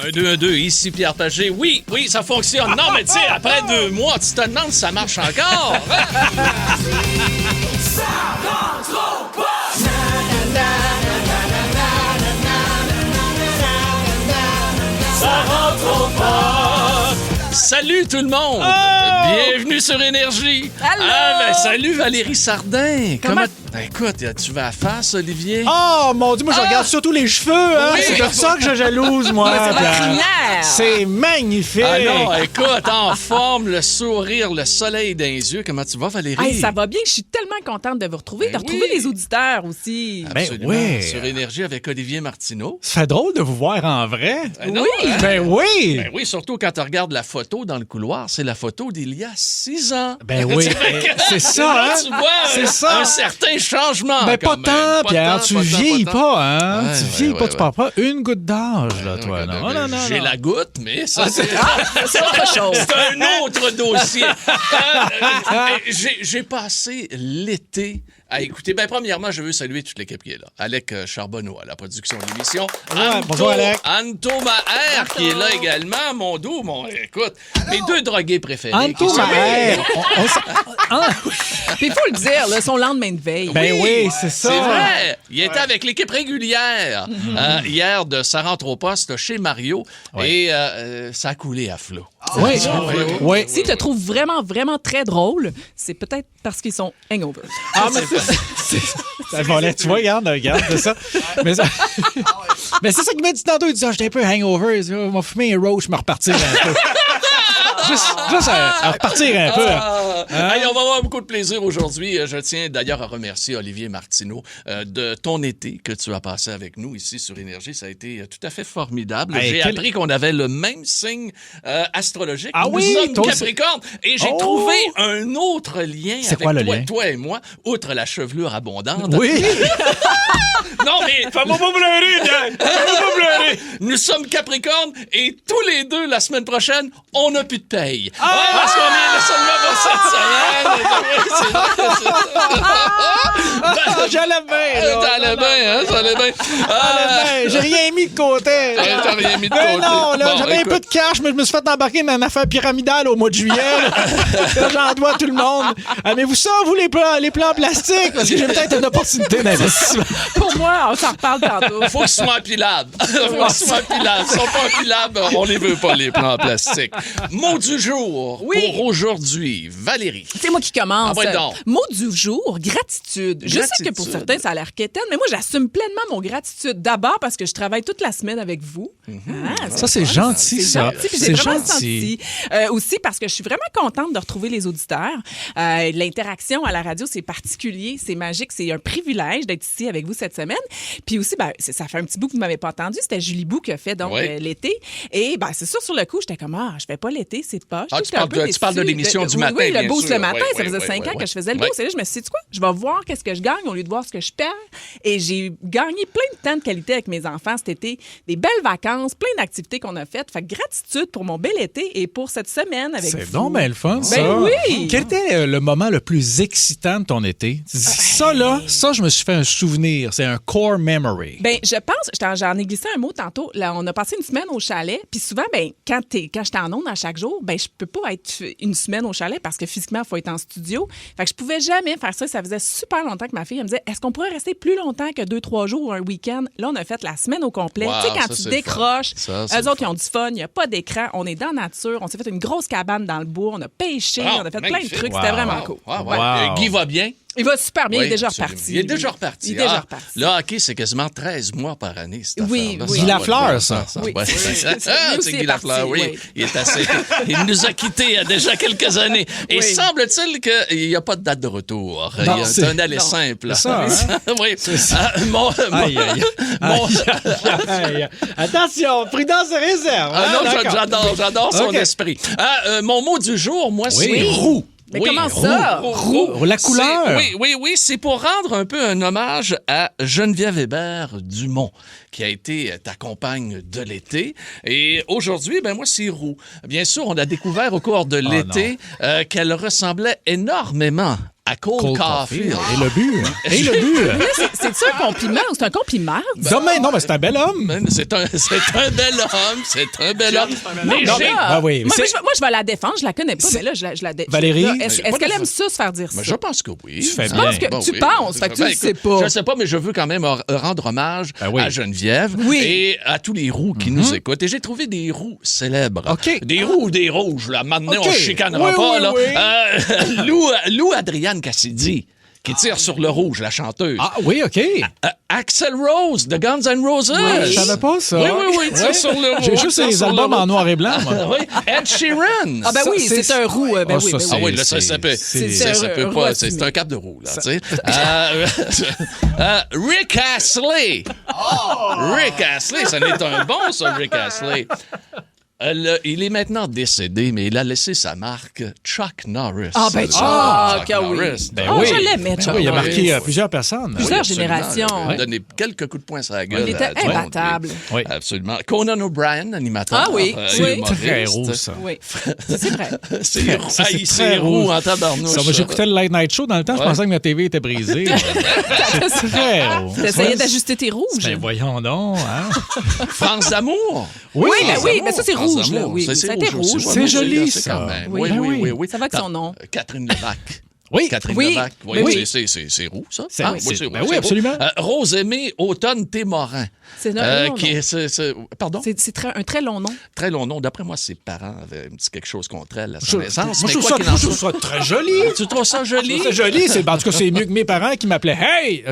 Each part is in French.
Un 2, 1, 2, ici Pierre Pagé. Oui, ça fonctionne. Non, mais tu sais, après 2 mois, tu te demandes si ça marche encore. Ça rentre au poste. Ça rentre au poste. Salut tout le monde! Bienvenue sur Énergie! Allô! Salut Valérie Sardin! Comment- Écoute, tu vas à face, Olivier? Oh mon Dieu, moi je regarde surtout les cheveux, hein? Oui. C'est comme ça que je jalouse, moi. C'est Pierre. la crinière! C'est magnifique! Ah non, écoute, en forme, le sourire, le soleil dans les yeux. Comment tu vas, Valérie? Hey, ça va bien, je suis tellement contente de vous retrouver, Ben de retrouver oui. les auditeurs aussi. Absolument. Ben oui. Sur Énergie avec Olivier Martineau. Ça fait drôle de vous voir en vrai. Non, Oui. hein? Ben oui! Ben oui, surtout quand tu regardes la photo dans le couloir, c'est la photo d'il y a 6 ans. Ben oui, c'est ça, Là, hein? tu vois C'est ça. un certain changement. Ben quand pas même. tant, Pas Pierre, tant, tu pas tant, vieillis pas tant. pas, hein? Ouais, Tu ouais, vieillis pas, ouais, tu perds pas une goutte d'âge, là, toi, non? Non, non, J'ai non. la goutte, mais ça, c'est C'est autre chose. c'est un autre dossier. J'ai passé l'été à écouter. Ben, premièrement, je veux saluer toute l'équipe qui est là. Alec Charbonneau à la production de l'émission. Bonjour, Alec. Anto Maher qui est là également. Mon dos, écoute, mes 2 drogués préférés. Anto qui sont- Maher! Puis il faut le dire, là, son lendemain de veille. Ben oui, c'est ça. C'est vrai. Il était avec l'équipe régulière hier de Ça rentre au poste chez Mario et ça a coulé à flot. Oui, oui. S'ils te trouvent vraiment, vraiment très drôle, c'est peut-être parce qu'ils sont hangover. Ah, mais ça volait, tu vois, regarde, c'est ça. Mais, mais c'est ça qu'il m'a dit tantôt, il dit, j'étais un peu hangover, il dit, on m'a fumé un roach, je me repartir un peu. Juste à repartir un peu. Hey, on va avoir beaucoup de plaisir aujourd'hui. Je tiens d'ailleurs à remercier Olivier Martineau de ton été que tu as passé avec nous ici sur Énergie. Ça a été tout à fait formidable. Hey, J'ai appris qu'on avait le même signe astrologique. Ah Nous oui, sommes toi aussi. Capricorne. Et j'ai Oh! trouvé un autre lien C'est avec quoi le lien? toi et moi, outre la chevelure abondante. Oui. Non, mais... Fais-moi pas pleurer, Pierre! Fais-moi pas pleurer! Nous sommes Capricorne et tous les deux, la semaine prochaine, on n'a plus de paye. Parce qu'on est seulement pour cette semaine. J'allais bien, là. T'allais bien, hein? T'allais bien. Ben, j'ai rien mis de côté. T'as rien mis de Ben côté. non, là, Bon, j'avais un écoute. peu de cash, mais je me suis fait embarquer dans une affaire pyramidale au mois de juillet. Là, j'en dois à tout le monde. Aimez-vous ça, vous, les plans plastiques? Parce que j'ai peut-être une opportunité d'investissement. Pour moi, on s'en reparle tantôt. Faut qu'ils soient empilables. Faut qu'ils soient empilables. S'ils sont pas empilables, on les veut pas, les plans plastiques. Mot du jour Oui. pour aujourd'hui. Valérie. C'est moi qui commence. Ah, ouais, donc. Mot du jour, gratitude. Je sais que pour Gratitude. certains, ça a l'air quétaine, mais moi, j'assume pleinement mon gratitude. D'abord parce que je travaille toute la semaine avec vous. Ah, Ça, c'est gentil, c'est ça. gentil, puis C'est j'ai vraiment gentil. senti. Aussi parce que je suis vraiment contente de retrouver les auditeurs. L'interaction à la radio, c'est particulier, c'est magique, c'est un privilège d'être ici avec vous cette semaine. Puis aussi, ben, ça fait un petit bout que vous ne m'avez pas entendu. C'était Julie Bou qui a fait donc Oui. l'été. Et ben, c'est sûr, sur le coup, j'étais comme, je fais pas l'été, c'est pas. Ah, tu parles de l'émission du matin, Oui, le bien boost sûr. le matin, Oui, ça oui, faisait oui, 5 oui, ans oui. que je faisais le Oui. boost. Et là, je me suis dit, tu sais quoi, je vais voir qu'est-ce que je gagne au lieu de voir ce que je perds. Et j'ai gagné plein de temps de qualité avec mes enfants cet été, des belles vacances, plein d'activités qu'on a faites. Fait que gratitude pour mon bel été et pour cette semaine avec vous. C'est donc bien le fun, ça. Ben oui! Quel était le moment le plus excitant de ton été? Ça, là, ça, je me suis fait un souvenir. C'est un core memory. Ben, je pense, j'en ai glissé un mot tantôt. Là, on a passé une semaine au chalet. Puis souvent, ben, quand j'étais en ondes à chaque jour, ben, je peux pas être une semaine au chalet parce que physiquement, il faut être en studio. Fait que je pouvais jamais faire ça. Ça faisait super longtemps que ma fille elle me disait, est-ce qu'on pourrait rester plus longtemps que 2-3 jours ou un week-end? Là, on a fait la semaine au complet. Wow, tu sais, quand ça, tu c'est décroches, le fun. Ça, c'est eux autres, ils ont du fun. Il n'y a pas d'écran. On est dans la nature. On s'est fait une grosse cabane dans le bois. On a pêché. Ah, on a fait plein de magnifique. trucs. Wow. C'était vraiment cool. Ah, ouais. Wow. Guy va bien? Il va super bien. Oui, il est déjà absolument. reparti. Il est déjà reparti. Il est déjà Ah, reparti. Le hockey, c'est quasiment 13 mois par année, cette Oui, affaire-là. oui. Ça Guy va Lafleur, être bon, ça. Oui. Ouais, Lui c'est aussi Guy est parti, Lafleur, oui. oui. Il est assez... Il nous a quittés il y a déjà quelques années. Et Oui. semble-t-il qu'il n'y a pas de date de retour. Non, Il y a c'est- un aller non. simple. C'est ça, hein? Oui. Aïe, aïe. Aïe. Attention, prudence et réserve. Ah hein, non, d'accord. j'adore son OK. esprit. Mon mot du jour, moi, c'est Oui. roux. Mais Oui, comment roux, ça? roux. La couleur. Oui, c'est pour rendre un peu un hommage à Geneviève Hébert Dumont, qui a été ta compagne de l'été. Et aujourd'hui, ben moi, c'est roux. Bien sûr, on a découvert au cours de l'été qu'elle ressemblait énormément à Cole Caulfield. Et le but. Et le but. Là, c'est-tu un compliment ou c'est un compliment? Non, mais c'est un bel homme. C'est un bel homme, c'est un bel homme. Mais Non, j'ai... mais Ah oui, moi, c'est- je vais la défendre. Je la connais pas, mais là, je la défends. Valérie? Est-ce qu'elle aime ça, se faire dire ça? Mais je pense que oui. Tu fais Je bien. pense que tu penses, fait que tu le sais pas. Je ne sais pas, mais je veux quand même rendre hommage Ben oui. à Geneviève Oui. et à tous les roux qui nous écoutent. Et j'ai trouvé des roux célèbres. OK. Des roux ou des rouges, là. Maintenant, OK. on ne chicanera Oui, pas, oui, là. oui. Lou Adrienne Cassidy, qui tire sur le rouge, la chanteuse. Ah oui, OK. Axl Rose, de Guns N' Roses. Je savais pas ça. Oui, tire sur le rouge. J'ai juste tire les sur le albums en rouge. noir et blanc, moi. Oui, Ed Sheeran. Ah, ben Ça, oui, c'est- c'est un roux. Ben Ah, oui, ça, ben Ah oui. oui, là, ça peut. Ça peut un pas. roux C'est assumé. un cap de roue, là, tu sais. Rick Astley. Rick Astley, ça n'est un bon, ça, Rick Astley. Il est maintenant décédé, mais il a laissé sa marque, Chuck Norris. Ah, ben, Chuck, Chuck ah oui. Norris. Ben Ah, oui. je l'aimais, Ben Chuck oui, il a Norris. marqué plusieurs personnes. Plusieurs absolument. générations. Il a donné quelques coups de poing sur la gueule. Il était à tout le monde, imbattable. Oui. Absolument. Conan O'Brien, animateur. Ah oui, oui. humoriste. Très roux, ça. Oui, c'est vrai. C'est roux. Ça, c'est Ah, très c'est roux roux. en tabarnouche. Ça, moi, j'écoutais le Late Night Show dans le temps, je pensais que ma TV était brisée. C'est très roux. T'essayais d'ajuster tes rouges. Ben voyons donc, hein? France d'amour. Oui, ben France oui, d'amour. mais ça, c'est France rouge, là. d'amour. Oui, C'est ça a rouge été aussi. rouge. Ouais, C'est oui, joli, c'est ça. quand même. Oui, Oui, ben oui. Ça va avec son nom. Catherine Levac. Oui. Catherine Oui. Levac. Ben oui. C'est roux, ça. C'est- Ah, oui, oui, c'est- roux, ben oui, c'est roux. absolument. Rose-Aimée Automne-Témorin. C'est un long nom. Pardon? C'est un très long nom. Très long nom. D'après moi, ses parents avaient un petit quelque chose contre elle à Je- sa naissance. Moi, mais je quoi trouve qu'il ça, en moi, je trouve soit- ça très joli. Tu trouves ça joli? C'est joli. En tout cas, c'est mieux que mes parents qui m'appelaient Hey!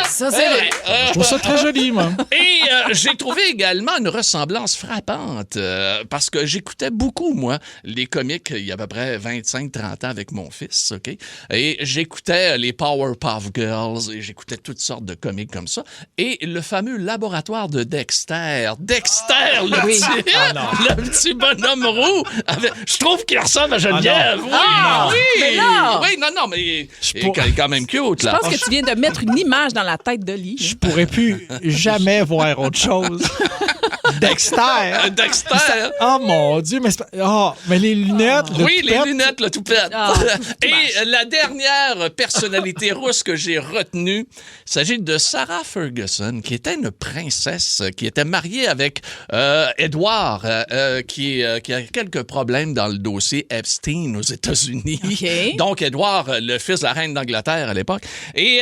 Ça, c'est vrai. Je trouve ça très joli, moi. Et j'ai trouvé également une ressemblance frappante parce que j'écoutais beaucoup, moi, les comiques il y a à peu près 25-30 ans avec mon fils, OK? Et j'écoutais les Powerpuff Girls et j'écoutais toutes sortes de comiques comme ça. Et le fameux laboratoire de Dexter. Dexter, le, Oui. petit, le petit bonhomme roux. Je trouve qu'il ressemble à Geneviève. Oui, Ah, oui. mais là! Oui, non, mais il pour- est quand même cute, Je là. pense que tu viens de mettre une image dans la tête de Lee. Je pourrais plus jamais voir autre chose. Dexter. Dexter. Oh mon Dieu, mais, mais les lunettes. le Oui, les toupette. lunettes, le toupette. Ah, Et la dernière personnalité rousse que j'ai retenue, il s'agit de Sarah Ferguson, qui était une princesse, qui était mariée avec Edward, qui a quelques problèmes dans le dossier Epstein aux États-Unis. OK. Donc, Edward, le fils de la reine d'Angleterre à l'époque. Et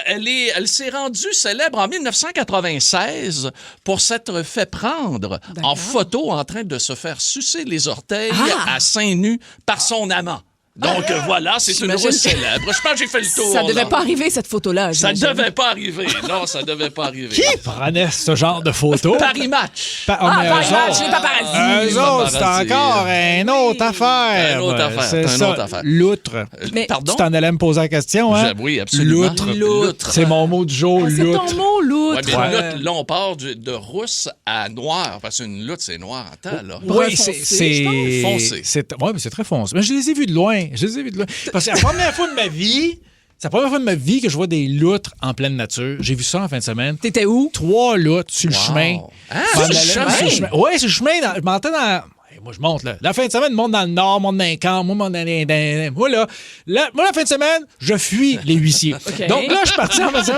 elle s'est rendue célèbre en 1996 pour s'être fait prendre en photo en train de se faire sucer les orteils à seins nus par son amant. Donc voilà, c'est une J'imagine rousse que- célèbre. Je pense que j'ai fait le tour. Ça devait là. pas arriver, cette photo-là. Ça j'imagine. devait pas arriver. Non, ça devait pas arriver. Qui prenait ce genre de photos? Paris Match. Mais Paris eux Match, autres- les paparazzi. Eux autres, c'est paparazzi. encore une autre affaire. Une autre affaire, C'est une ça, autre affaire. l'outre. Mais- Pardon? Tu t'en allais me poser la question, hein? Oui, absolument. L'outre. L'outre. C'est mon mot du jour, Ah, c'est ton l'outre. mot, Ouais, l'outre. mais loutre, là, on part de rousse à noir, parce qu'une loutre, c'est noir en temps, là. Brun Oui, foncé, c'est je pense. Foncé. Oui, mais c'est très foncé. Mais je les ai vus de loin. Parce que c'est la première fois de ma vie. C'est la première fois de ma vie que je vois des loutres en pleine nature. J'ai vu ça en fin de semaine. T'étais où? 3 loutres sur le chemin. Hein? M'en Sur le allais- chemin? Oui, sur le chemin. Je m'entends dans... Moi, je monte, là. La fin de semaine, je monte dans le nord, je monte dans les camps, moi, je monte moi, là, la fin de semaine, je fuis les huissiers. OK. Donc là, je suis parti en faisant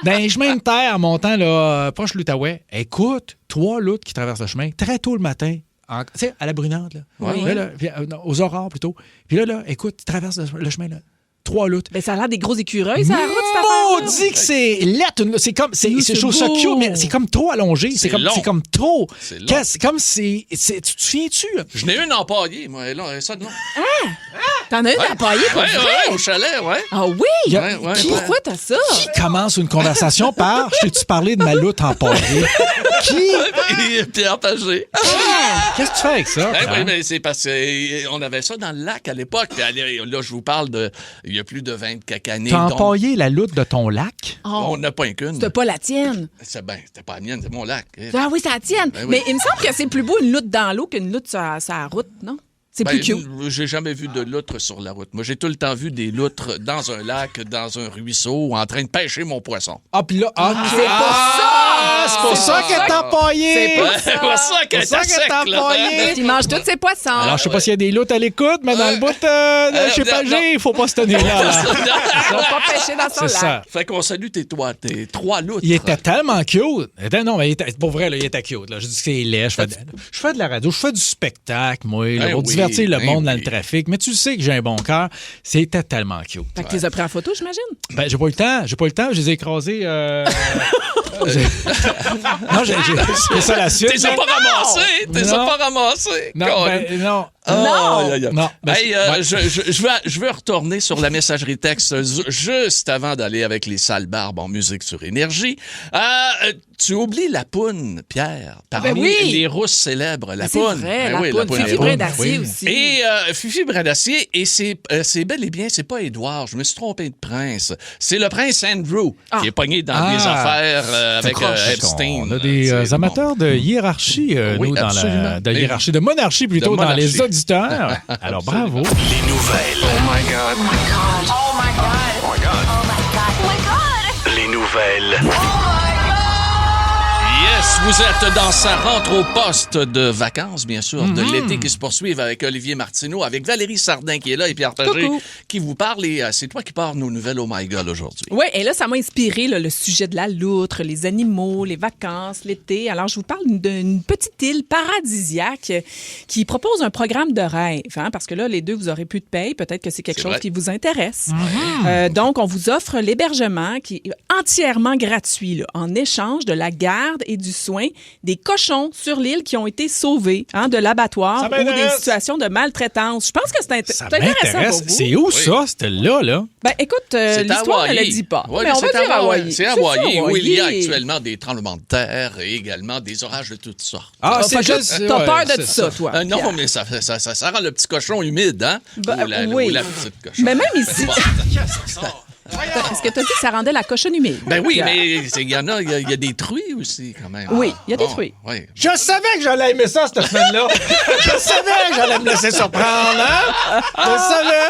dans les chemins de terre en montant, là, proche de l'Outaouais. Écoute, 3 loutres qui traversent le chemin très tôt le matin. Tu sais, à la Brunante, là. Oui. Là, puis, non, aux aurores, plutôt. Puis là, écoute, ils traversent le chemin, là. 3 loutres. Ben, ça a l'air des gros écureuils, ça, la route, cette affaire. Maudit que c'est lettre. C'est comme, je trouve ça beau. cute, mais c'est comme trop allongé. C'est long. C'est comme trop. C'est long. C'est comme tu te souviens-tu, là? Je n'ai une empaillée, moi, là, ça de nom. T'en as une à pailler pour Ouais, vrai? ouais, au chalet, ouais. Ah oui? Ouais, ouais, Qui? ouais. Pourquoi t'as ça? Qui commence une conversation par « Je t'ai-tu parlé de ma lutte en paillé? » Qui? Pierre Pagé. Qu'est-ce que tu fais avec ça? Ben Pierre? oui, mais c'est parce qu'on avait ça dans le lac à l'époque. Puis là, je vous parle de il y a plus de 20 quelques années. T'as donc, empaillé la lutte de ton lac? Oh, on n'a pas un qu'une. c'était pas la tienne. C'était pas la mienne, c'est mon lac. Ah oui, c'est la tienne. Ben oui. Mais il me semble que c'est plus beau une lutte dans l'eau qu'une lutte sur la route, non? C'est plus cute. J'ai jamais vu de loutre sur la route. Moi, j'ai tout le temps vu des loutres dans un lac, dans un ruisseau, en train de pêcher mon poisson. Ah, puis là... c'est pour ça! c'est pour ça qu'elle est empaillée. C'est pas C'est pour ça qu'elle est C'est pour ça sec, qu'elle est là. empaillée. Il mange tous ses poissons. Alors, je sais pas s'il y a des loutres à l'écoute, mais dans le bout de chez non. Pagé, il faut pas se tenir là. Faut pas pêcher dans son C'est lac. ça. Fait qu'on salue tes trois loutres. Il était tellement cute. Non, mais pour vrai, là, il était cute. Là. Je dis que c'est laid. Je fais de la radio, je fais du spectacle, moi, là, Ben pour oui, divertir le ben monde dans oui. le trafic. Mais tu sais que j'ai un bon cœur. C'était tellement cute. Fait que tu les as pris en photo, j'imagine? Ben, j'ai pas eu le temps. Je les ai écrasés. Non, c'est ça la suite. T'es pas ramassé. T'es Non. pas ramassé. Non, ben, non. Non! Non. Ben, Hey, ouais. je veux retourner sur la messagerie texte juste avant d'aller avec les sales barbes en musique sur Énergie. Tu oublies la poune, Pierre, parmi Ben oui. les rousses célèbres. La C'est poune. vrai, Ben la oui, poune. Fifi la Brin poune. d'acier oui. aussi. Et Fifi Brin d'acier, et c'est bel et bien, c'est pas Édouard, je me suis trompé de prince. C'est le prince Andrew qui est pogné dans des affaires avec Epstein. On a des C'est amateurs de hiérarchie, Oui, nous, dans absolument. de hiérarchie, de monarchie plutôt, De dans monarchie. les auditeurs. Alors, bravo. Les nouvelles. Oh my god. Oh my god. Oh my god. Oh my god. Les nouvelles. Yes, vous êtes dans sa rentre au poste de vacances, bien sûr, de l'été qui se poursuivent avec Olivier Martineau, avec Valérie Sardin qui est là et Pierre Pagé Coucou. qui vous parle. Et c'est toi qui pars nos nouvelles Oh My God aujourd'hui. Oui, et là, ça m'a inspiré là, le sujet de la loutre, les animaux, les vacances, l'été. Alors, je vous parle d'une petite île paradisiaque qui propose un programme de rêve. Hein, parce que là, les deux, vous aurez plus de paye. Peut-être que c'est quelque C'est chose vrai. qui vous intéresse. Donc, on vous offre l'hébergement qui est entièrement gratuit là, en échange de la garde et du soin des cochons sur l'île qui ont été sauvés de l'abattoir Ça ou des m'intéresse. situations de maltraitance. Je pense que c'est Ça intéressant m'intéresse. pour vous. C'est où ça, cette là? Ben, écoute, C'est à l'histoire ne Hawaï. le dit pas. Ouais, mais on va c'est dire Hawaï. C'est ça, Hawaï où il y a Hawaï. actuellement des tremblements de terre et également des orages de toutes sortes. Ah, Fait que t'as peur de tout ça, toi. Non, Pierre. mais ça rend le petit cochon humide, hein? Ben, Ou la oui. petite cochon. Mais même ici. Bon. Est-ce que tu as dit que ça rendait la cochonne humide? Ben oui, Pierre? mais il y a des truits aussi, quand même. Oui, il y a des Bon, truies. Oui. Je savais que j'allais aimer ça, cette semaine-là. Je savais que j'allais me laisser surprendre, hein? Je savais.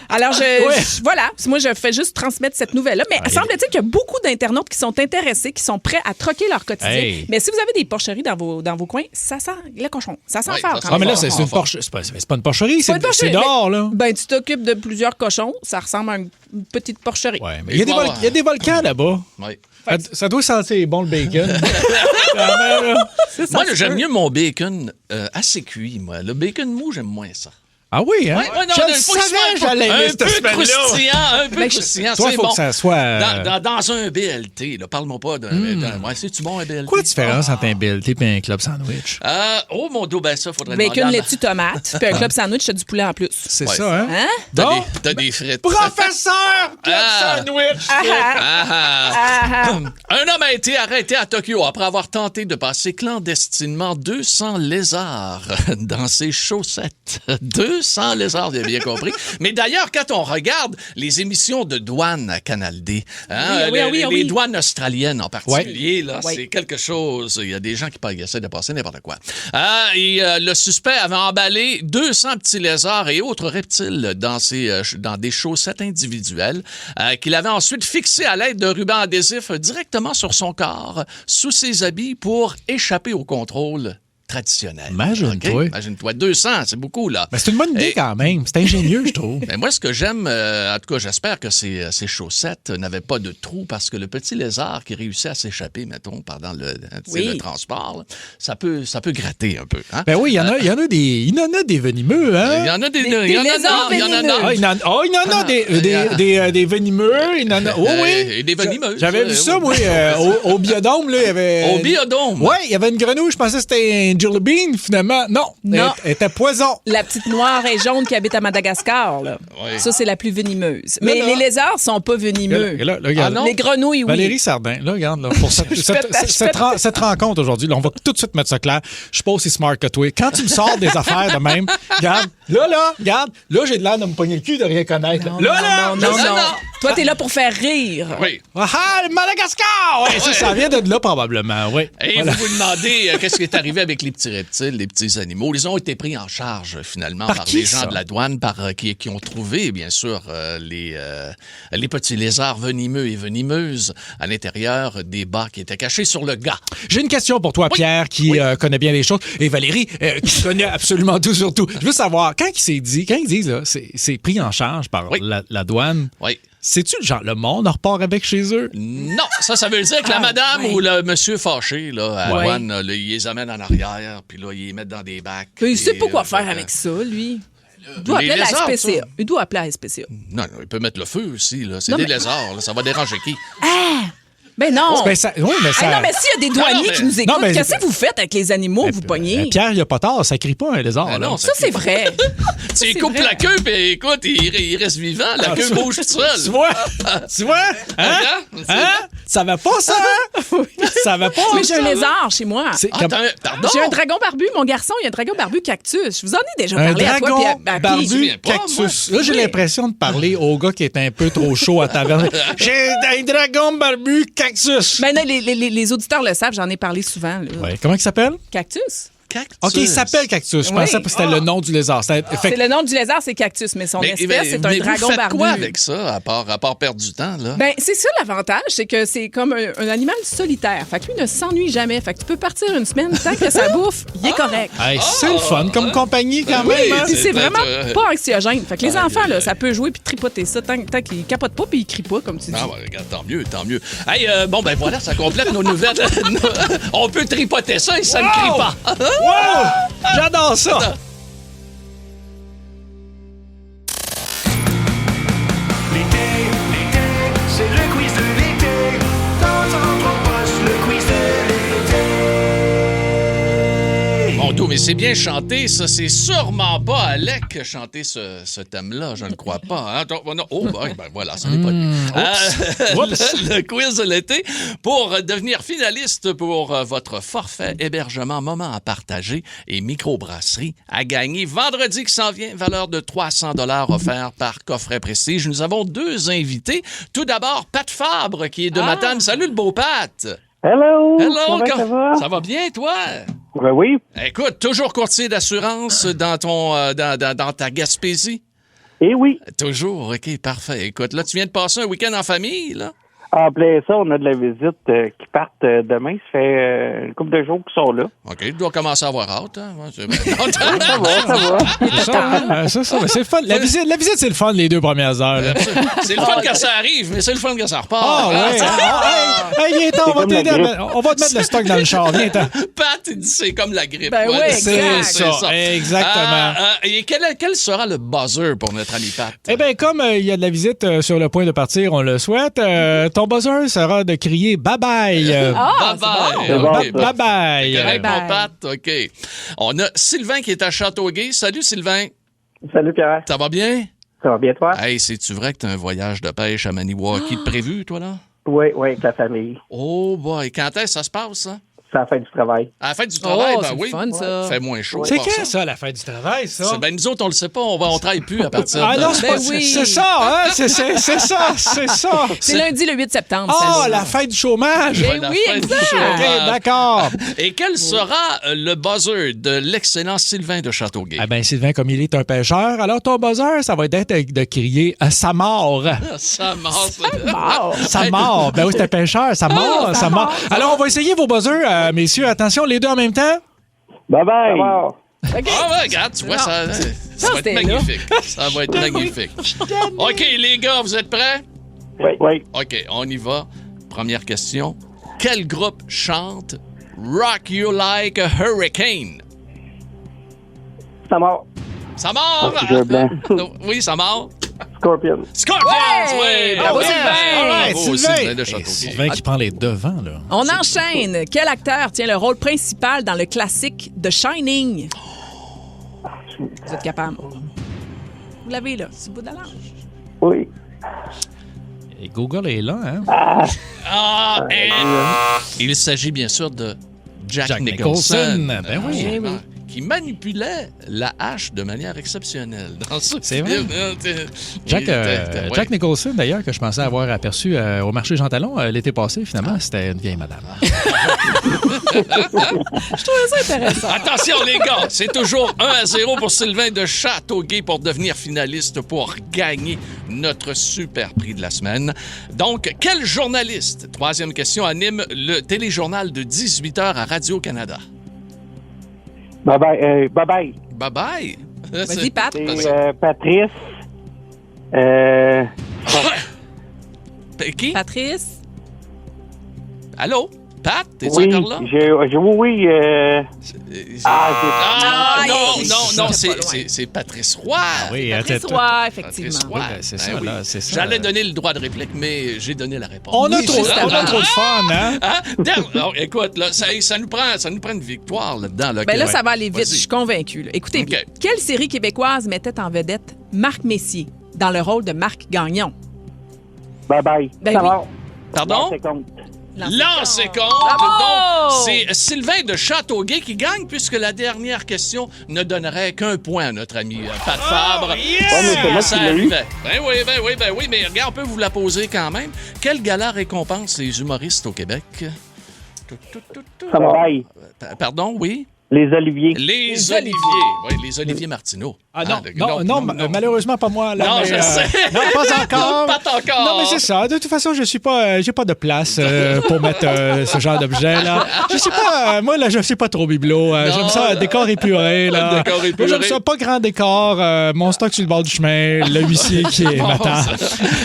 Alors, Ouais. voilà. Moi, je fais juste transmettre cette nouvelle-là. Mais semble-t-il qu'il y a beaucoup d'internautes qui sont intéressés, qui sont prêts à troquer leur quotidien. Hey. Mais si vous avez des porcheries dans vos coins, ça sent le cochon. Ça sent Oui, fort ça quand sent Ah, mais là, même. c'est une porcherie. C'est pas une porcherie, C'est pas une porcherie, c'est dehors, là. Ben, tu t'occupes de plusieurs cochons. Ça ressemble à une petite porcherie. Ouais, mais il y a des volcans là-bas. Oui. Ça doit sentir bon, le bacon. Quand même, là. Moi, j'aime mieux mon bacon assez cuit, moi. Le bacon mou, j'aime moins ça. Ah oui, hein? Ouais, non, je il faut qu'il savais soit que j'allais aimer un cette peu semaine-là. croustillant, un peu Ben, croustillant. Toi, il c'est faut bon. que ça soit... Dans un BLT, là, parle-moi pas d'un... Ouais, c'est-tu bon, un BLT? Quoi la différence entre un BLT et un club sandwich? Oh, mon dos, ben ça, faudrait Bacon, demander à laitue, tomate. Puis un club sandwich, t'as du poulet en plus. C'est Ouais. ça, hein? Hein? Donc, T'as des frites. professeur, club Ah. sandwich! Un homme a été arrêté à Tokyo après avoir tenté de passer clandestinement 200 lézards dans ses chaussettes. 200 lézards, vous avez bien compris. Mais d'ailleurs, quand on regarde les émissions de douane à Canal D, les douanes australiennes en particulier, là, Oui. c'est quelque chose. Il y a des gens qui essaient de passer n'importe quoi. Le suspect avait emballé 200 petits lézards et autres reptiles dans des chaussettes individuelles qu'il avait ensuite fixées à l'aide d'un ruban adhésif directement sur son corps, sous ses habits, pour échapper au contrôle traditionnel. Imagine-toi. OK? Imagine-toi. 200, c'est beaucoup, là. Mais c'est une bonne idée Et- quand même. C'est ingénieux, je trouve. Ben moi, ce que j'aime, en tout cas, j'espère que ces chaussettes n'avaient pas de trous parce que le petit lézard qui réussit à s'échapper, mettons, pendant le transport, là, ça peut gratter un peu. Hein? Ben oui, il y en a des venimeux, hein? Il y en a des lézards il y en a venimeux. Ah, il y en a des venimeux. Il y en a... Oh oui! Et des venimeuses. J'avais vu ça, moi, au biodôme, là, il y avait... Au biodôme. Oui, il y avait une grenouille, je pensais que c'était un jelly bean, finalement. Non, Non. Elle était poison. La petite noire et jaune qui habite à Madagascar, là. Oui. Ça, c'est la plus venimeuse. Mais là. les lézards sont pas venimeux. Et là, regarde. Ah non? Les grenouilles, oui. Valérie Sardin, là, regarde, là, pour cette rencontre aujourd'hui, là, on va tout de suite mettre ça clair. Je suis pas aussi smart que toi. Quand tu me sors des affaires de même, regarde, là, j'ai de l'air de me pogner le cul de rien connaître. Non, là, non, non, non, non. non. Toi, t'es là pour faire rire. Oui. Ah, le Madagascar! Ouais, ça vient de là, probablement, oui. Et vous vous demandez qu'est-ce qui est arrivé avec les petits reptiles, les petits animaux. Ils ont été pris en charge, finalement, Par par qui, les gens ça? de la douane, qui ont trouvé, bien sûr, les petits lézards venimeux et venimeuses à l'intérieur des bas qui étaient cachés sur le gars. J'ai une question pour toi, Pierre, qui connaît bien les choses, et Valérie, qui connaît absolument tout sur tout. Je veux savoir, quand ils disent, là, c'est pris en charge par la douane, Oui. c'est-tu genre le monde repart avec chez eux? Non, ça veut dire que la madame ou le monsieur fâché, là, à la Ouais. douane, là, ils les amènent en arrière, puis là, ils les mettent dans des bacs. Il sait pas quoi puis, faire avec ça, lui. Il doit les appeler la lézards, SPCA. ça. Il doit appeler la SPCA. Non, il peut mettre le feu aussi, là. C'est Non, des mais- lézards, là. Ça va déranger qui? Ben non! Ben, oui, mais ça... Hey, non, mais s'il y a des douaniers Non, mais- qui nous écoutent, Non, mais- qu'est-ce que vous faites avec les animaux, vous pognez? Pierre, il a pas tort, ça crie pas un lézard. Ben là. non, Ça, c'est vrai. Tu c'est coupes vrai. la queue, puis écoute, il reste vivant. La queue bouge tout seul. Tu vois? Tu vois? Hein? Hein? Ça va pas, ça? Ça va pas? Mais j'ai un lézard chez moi. C'est Ah, comme- pardon? J'ai un dragon barbu, mon garçon, il y a un dragon barbu cactus. Je vous en ai déjà un parlé à toi. dragon puis à barbu souviens pas, cactus. moi. Là, j'ai Oui. l'impression de parler au gars qui est un peu trop chaud à taverne. J'ai un dragon barbu cactus. Ben, non, les auditeurs le savent, j'en ai parlé souvent. Là. Ouais. Comment il s'appelle? Cactus? Cactus. OK, il s'appelle cactus. Je Oui. pensais que c'était le nom du lézard. Fait C'est que- le nom du lézard, c'est cactus, mais son espèce, c'est un vous dragon faites barbu. quoi avec ça, à part perdre du temps, là? Ben, c'est ça l'avantage, c'est que c'est comme un animal solitaire. Fait que lui ne s'ennuie jamais. Fait que tu peux partir une semaine, tant que ça bouffe, il est correct. Hey, c'est le fun comme compagnie quand Oui, même. hein? Puis c'est c'est vraiment peut-être, pas anxiogène. Fait que les enfants, là, ça peut jouer puis tripoter ça tant qu'ils capotent pas puis ils crient pas, comme tu dis. Ah, ouais, regarde, tant mieux, tant mieux. Hey, bon, ben voilà, ça complète nos nouvelles. On peut tripoter ça et ça ne crie pas. Wow! J'adore ça! L'été, c'est le quiz de l'été. Dans un poche, le quiz de l'été. Mon Dieu, mais c'est bien chanté, ça. C'est sûrement pas Alec qui a chanté ce thème-là, je ne crois pas. Hein? Attends, non. Oh, ben voilà, ça n'est pas lui. Le quiz de l'été pour devenir finaliste pour votre forfait hébergement moment à partager et microbrasserie à gagner vendredi qui s'en vient, valeur de 300 $ offert par Coffret Prestige. Nous avons deux invités. Tout d'abord, Pat Fabre qui est de Matane. Salut le beau Pat. Hello! Hello, Comment ça va? ça va bien toi? Ben oui. Écoute, toujours courtier d'assurance dans dans ta Gaspésie? Eh oui. Toujours, OK, parfait. Écoute, là, tu viens de passer un week-end en famille, là? En plein ça, on a de la visite qui partent demain. Ça fait une couple de jours qu'ils sont là. OK, tu dois commencer à avoir hâte, hein? Ouais, c'est Ça va, ça va. C'est ça, hein? C'est le fun. La visite, c'est le fun les 2 premières heures. là. c'est le fun quand ça arrive, mais c'est le fun quand ça repart. Ah ouais! Hey, viens-t'en, on va comme la t'aider. grippe. On va te mettre le stock dans le char. Viens-t'en. Pat, il dit c'est comme la grippe. Ben Ouais, ouais, c'est exact. C'est ça, exactement. Et quel sera le buzzer pour notre ami Pat? Eh bien, comme il y a de la visite sur le point de partir, on le souhaite, ton buzzer sera de crier bye-bye. Ah, bye-bye. C'est bon, OK, ça. parfait. Bye-bye. Correct, Bye-bye. mon Pat, OK. On a Sylvain qui est à Châteauguay. Salut, Sylvain. Salut Pierre. Ça va bien? Ça va bien toi? Hey, c'est-tu vrai que t'as un voyage de pêche à Maniwaki de prévu, toi, là? Oui, oui, avec la famille. Oh boy, quand est-ce que ça se passe, ça? C'est la fin du travail. À la fin du travail, Oh, ben c'est le oui. fun, ça. Fait moins chaud. C'est par quand ça, la fin du travail, ça? Ben, nous autres, on le sait pas, on travaille plus à partir Ah de... non, c'est Ben pas oui. c'est ça, hein? C'est ça, c'est ça. C'est lundi le 8 septembre. Ah, salut. la fin du chômage! Ben la oui, fin du exact. chômage. OK, d'accord. Et quel sera le buzzer de l'excellent Sylvain de Châteauguay? Ah ben Sylvain, comme il est un pêcheur, alors ton buzzer, ça va être de crier sa mort. Ça mord. Ça mord. Ben oui, c'est un pêcheur, ça mord, ça mord. Alors, on va essayer vos buzzers, messieurs. Attention, les deux en même temps. Bye bye! Ah ouais, regarde, tu vois, ça va c'était être là. magnifique. Ça va être magnifique. OK, les gars, vous êtes prêts? Oui. Oui. OK, on y va. Première question. Quel groupe chante Rock You Like a Hurricane? Ça mort. Ça mord! Jeu blanc. Oui, ça mord. Scorpion. Scorpions! Ouais! Oui! Bravo, Yes! Sylvain! All right, Hey, bravo, Sylvain! Sylvain de Hey, Châteauguay. Sylvain qui prend les devants, là. On enchaîne. Quel acteur tient le rôle principal dans le classique The Shining? Vous êtes capable. Vous l'avez là, c'est le bout de la langue. Oui. Et Google est là, hein? Ah, et il s'agit bien sûr de Jack Nicholson. Ben oui. Eh oui. qui manipulait la hache de manière exceptionnelle dans ce C'est film. Jack Nicholson, d'ailleurs, que je pensais avoir aperçu au marché Jean Talon l'été passé, finalement, c'était une vieille madame. Je trouvais ça intéressant. Attention, les gars, c'est toujours 1-0 pour Sylvain de Châteauguay pour devenir finaliste pour gagner notre super prix de la semaine. Donc, quel journaliste, troisième question, anime le téléjournal de 18h à Radio-Canada? Bye-bye. Bye-bye. Bye-bye. Vas-y, Pat. C'est Patrice. Qui? Patrice. Allô? Pat, t'es-tu Oui, encore là? oui. Non, c'est pas loin. c'est Patrice Roy. Oui, Patrice attends. Roy, effectivement. Patrice Roy. Oui, ben, c'est ça, là, c'est ça. J'allais donner le droit de réplique, mais j'ai donné la réponse. On a Oui, trop justement. de fun, hein? Hein? Alors, écoute, là, ça nous prend une victoire là-dedans. Là, Ben là, que- ça va aller vite, Vas-y. je suis convaincue. là. Écoutez OK. bien. Quelle série québécoise mettait en vedette Marc Messier dans le rôle de Marc Gagnon? Bye-bye. Ben Ça oui. va. Pardon? C'est compte. Lancez compte. Bravo! Donc, c'est Sylvain de Châteauguay qui gagne puisque la dernière question ne donnerait qu'un point à notre ami Pat Fabre. Ouais, mais c'est moi Ça qui l'ai eu. arrivait. Ben oui, mais regarde, on peut vous la poser quand même. Quel gala récompense les humoristes au Québec? Ça va. Bye. Pardon, oui? Les Oliviers. Les Oliviers. Oui, les Oliviers Martineau. Ah non, malheureusement pas moi. Là, Non, mais, je sais. Non, pas encore. Pas encore. Non, mais c'est ça. De toute façon, je suis pas, j'ai pas de place pour mettre ce genre d'objet là. Je sais pas. Moi là, je suis pas trop bibelot. J'aime ça, décor épuré là. Décor épuré. Moi, j'aime ça, pas grand décor. Mon stock sur le bord du chemin, le huissier qui m'attend.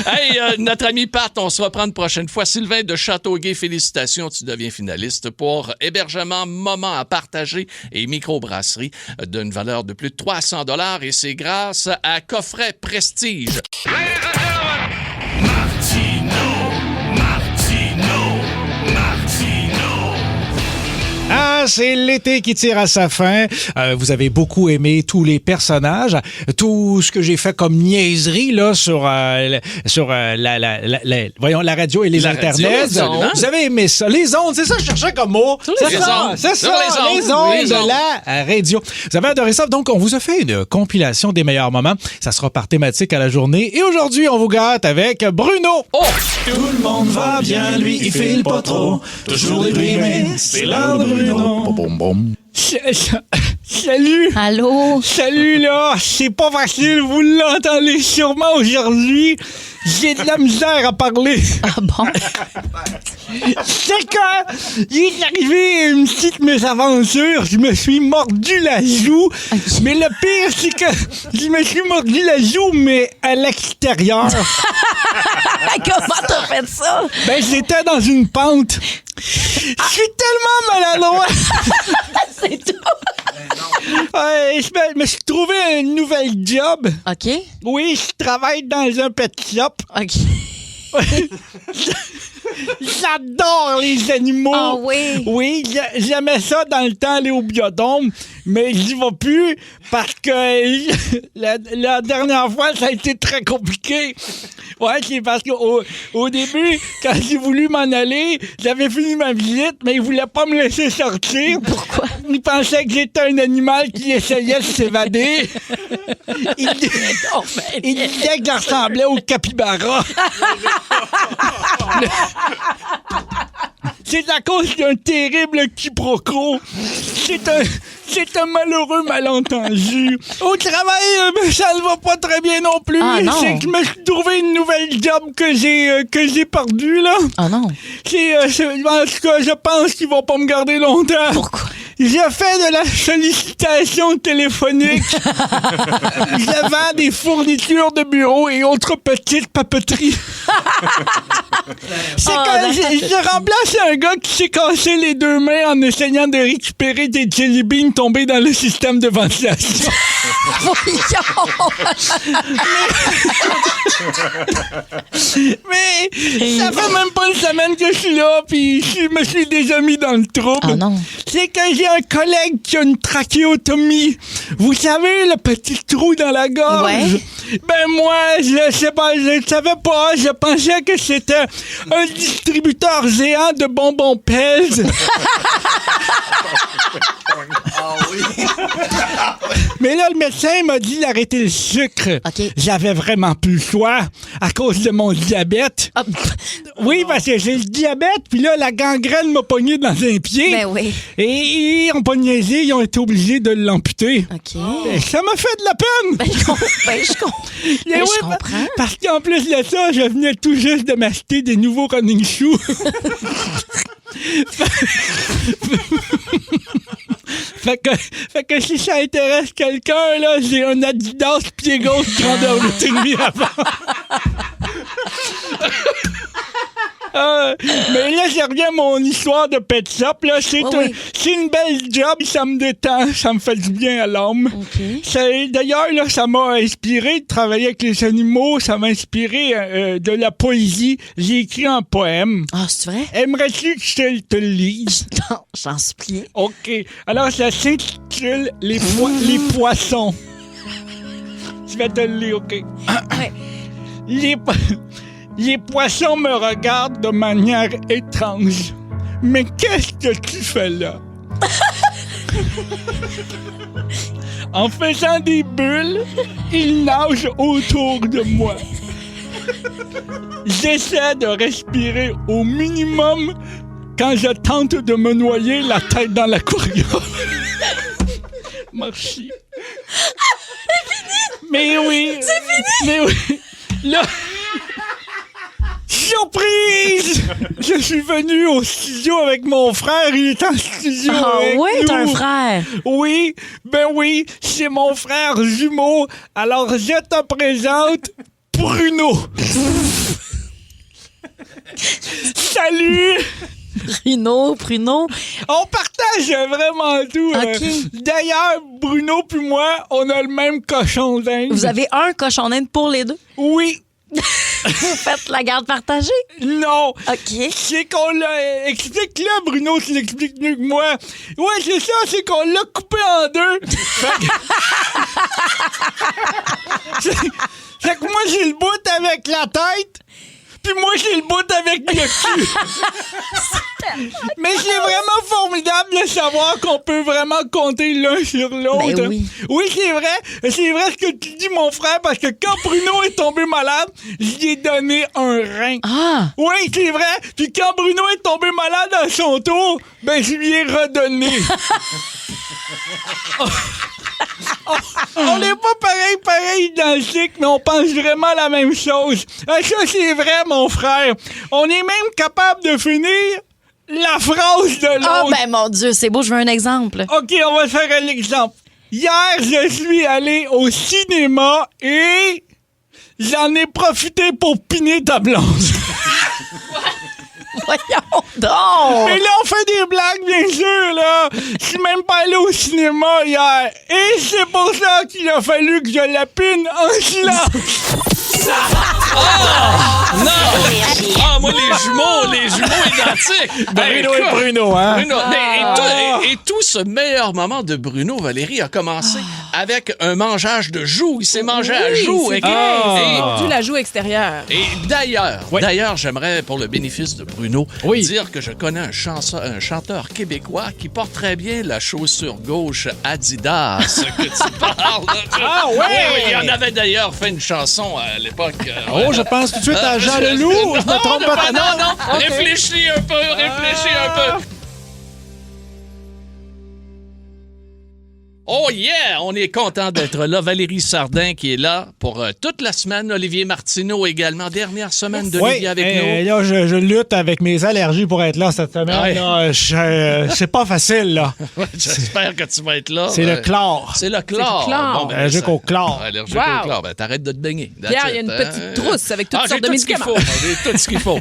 Hey, notre ami Pat, on se reprend une prochaine fois. Sylvain de Châteauguay, félicitations, tu deviens finaliste pour hébergement, moment à partager et microbrasserie d'une valeur de plus de 300 $ et c'est grâce à Coffret Prestige. Ah, c'est l'été qui tire à sa fin. Vous avez beaucoup aimé tous les personnages, tout ce que j'ai fait comme niaiserie là sur la radio et les La internets. radio, les ondes. Vous avez aimé ça, les ondes, c'est ça que je cherchais comme mot. C'est les ça, ondes. c'est Sur ça, les ondes. de la radio. Vous avez adoré ça, donc on vous a fait une compilation des meilleurs moments. Ça sera par thématique à la journée. Et aujourd'hui, on vous gâte avec Bruno. Oh! Tout le monde va bien, lui, il file pas trop. Toujours déprimé, c'est l'heure de Bruno. Salut. Allô? Salut là, c'est pas facile, vous l'entendez sûrement aujourd'hui. J'ai de la misère à parler. Ah bon? C'est quand il est arrivé une petite mésaventure, je me suis mordu la joue. Mais le pire, c'est que je me suis mordu la joue, mais à l'extérieur. Comment t'as fait ça? Ben, j'étais dans une pente. Je suis tellement maladroit. C'est tout. Je me suis trouvé un nouvel job. OK. Oui, je travaille dans un pet shop. OK. J'adore les animaux. Ah oui? Oui, j'aimais ça dans le temps aller au biodôme, mais j'y vais plus parce que la dernière fois, ça a été très compliqué. Ouais, c'est parce qu'au début, quand j'ai voulu m'en aller, j'avais fini ma visite, mais ils voulaient pas me laisser sortir. Pourquoi? Ils pensaient que j'étais un animal qui essayait de s'évader. Ils disaient que je ressemblais au capybara. C'est à cause d'un terrible quiproquo. C'est un malheureux malentendu. Au travail, ça ne va pas très bien non plus. Ah non. C'est que je me suis trouvé une nouvelle job que j'ai perdue, là. Ah non. En tout cas, je pense qu'ils vont pas me garder longtemps. Pourquoi? J'ai fait de la sollicitation téléphonique. Je vends des fournitures de bureau et autres petites papeteries. C'est que je remplace un gars qui s'est cassé les deux mains en essayant de récupérer des jelly beans tombés dans le système de ventilation. Mais ça fait même pas une semaine que je suis là, puis je me suis déjà mis dans le trouble. Ah non. C'est que j'ai un collègue qui a une trachéotomie. Vous savez, le petit trou dans la gorge? Ouais. Ben moi, je sais pas, je savais pas. Je pensais que c'était un distributeur géant de bonbons Pez. Mais là, le médecin m'a dit d'arrêter le sucre. OK. J'avais vraiment plus le choix à cause de mon diabète. Ah, Oui, parce que j'ai le diabète, puis là, la gangrène m'a pogné dans un pied. ben oui. Et ils ont pas niaisé, ils ont été obligés de l'amputer. OK. Et ça m'a fait de la peine. Ben, je comprends. Et oui, je comprends. Parce qu'en plus de ça, je venais tout juste de m'acheter des nouveaux running shoes. Fait que si ça intéresse quelqu'un, là, j'ai un Adidas pied gauche grandeur 8,5 avant. Mais là, je reviens à mon histoire de pet shop. Là, c'est une belle job, ça me détend, ça me fait du bien à l'âme. OK. D'ailleurs, là, ça m'a inspiré de travailler avec les animaux, ça m'a inspiré de la poésie. J'ai écrit un poème. Ah, c'est vrai? Aimerais-tu que je te le lise? Non, j'en supplie. OK. Alors, ça s'intitule Les poissons. Je vais te le lire, OK? Ouais. Les poissons me regardent de manière étrange. Mais qu'est-ce que tu fais là? En faisant des bulles, ils nagent autour de moi. J'essaie de respirer au minimum quand je tente de me noyer la tête dans l'aquarium. Merci. Mais oui. C'est fini. Mais oui. Là... Surprise! Je suis venu au studio avec mon frère. Il est en studio avec oui, nous. t'as un frère. Oui, ben oui, c'est mon frère jumeau. Alors, je te présente Bruno. Salut! Pruno. On partage vraiment tout. OK. D'ailleurs, Bruno puis moi, on a le même cochon d'Inde. Vous avez un cochon d'Inde pour les deux? Oui. Vous faites la garde partagée? Non. OK. C'est qu'on l'a... Explique-le, Bruno, tu l'expliques mieux que moi. Ouais, c'est ça, c'est qu'on l'a coupé en deux. Fait que moi, j'ai le bout avec la tête, puis moi, j'ai le bout avec le cul. Mais c'est vraiment formidable de savoir qu'on peut vraiment compter l'un sur l'autre. Ben oui. Oui, c'est vrai ce que tu dis, mon frère, parce que quand Bruno est tombé malade, j'y ai donné un rein. Ah! Oui, c'est vrai. Puis quand Bruno est tombé malade à son tour, ben je lui ai redonné. On n'est pas pareil identique, mais on pense vraiment la même chose. Ça, c'est vrai, mon frère. On est même capable de finir la phrase de l'autre. Oh, ben mon Dieu, c'est beau, je veux un exemple. OK, on va faire un exemple. Hier, je suis allé au cinéma et j'en ai profité pour piner ta blonde. Voyons donc! Mais là, on fait des blagues, bien sûr, là. Je suis même pas allé au cinéma hier. Et c'est pour ça qu'il a fallu que je la pine en silence. Non! Ah, moi, les jumeaux identiques. Bruno et Bruno, hein? Bruno. Et tout ce meilleur moment de Bruno, Valérie, a commencé avec un mangeage de joue. Il s'est mangé à joue. C'est Et- vrai. Mordu la joue extérieure. Et d'ailleurs, j'aimerais, pour le bénéfice de Bruno, dire que je connais un chanteur québécois qui porte très bien la chaussure gauche Adidas que tu parles. Ah ouais! Oui, il en avait d'ailleurs fait une chanson à l'époque. Oh, je pense tout de suite à Jean Leloup. Je me trompe pas. Non. OK. Réfléchis un peu. Oh yeah! On est content d'être là. Valérie Sardin qui est là pour toute la semaine. Olivier Martineau également. Dernière semaine d'Olivier avec nous. Là, je lutte avec mes allergies pour être là cette semaine. Ouais. Là, c'est pas facile, là. J'espère que tu vas être là. C'est le chlore. C'est le chlore. chlore. Allergique au chlore. Allergique Wow. au chlore. Ben, t'arrêtes de te baigner. Pierre, il y a une petite trousse avec toutes sortes de médicaments. J'ai tout ce qu'il faut.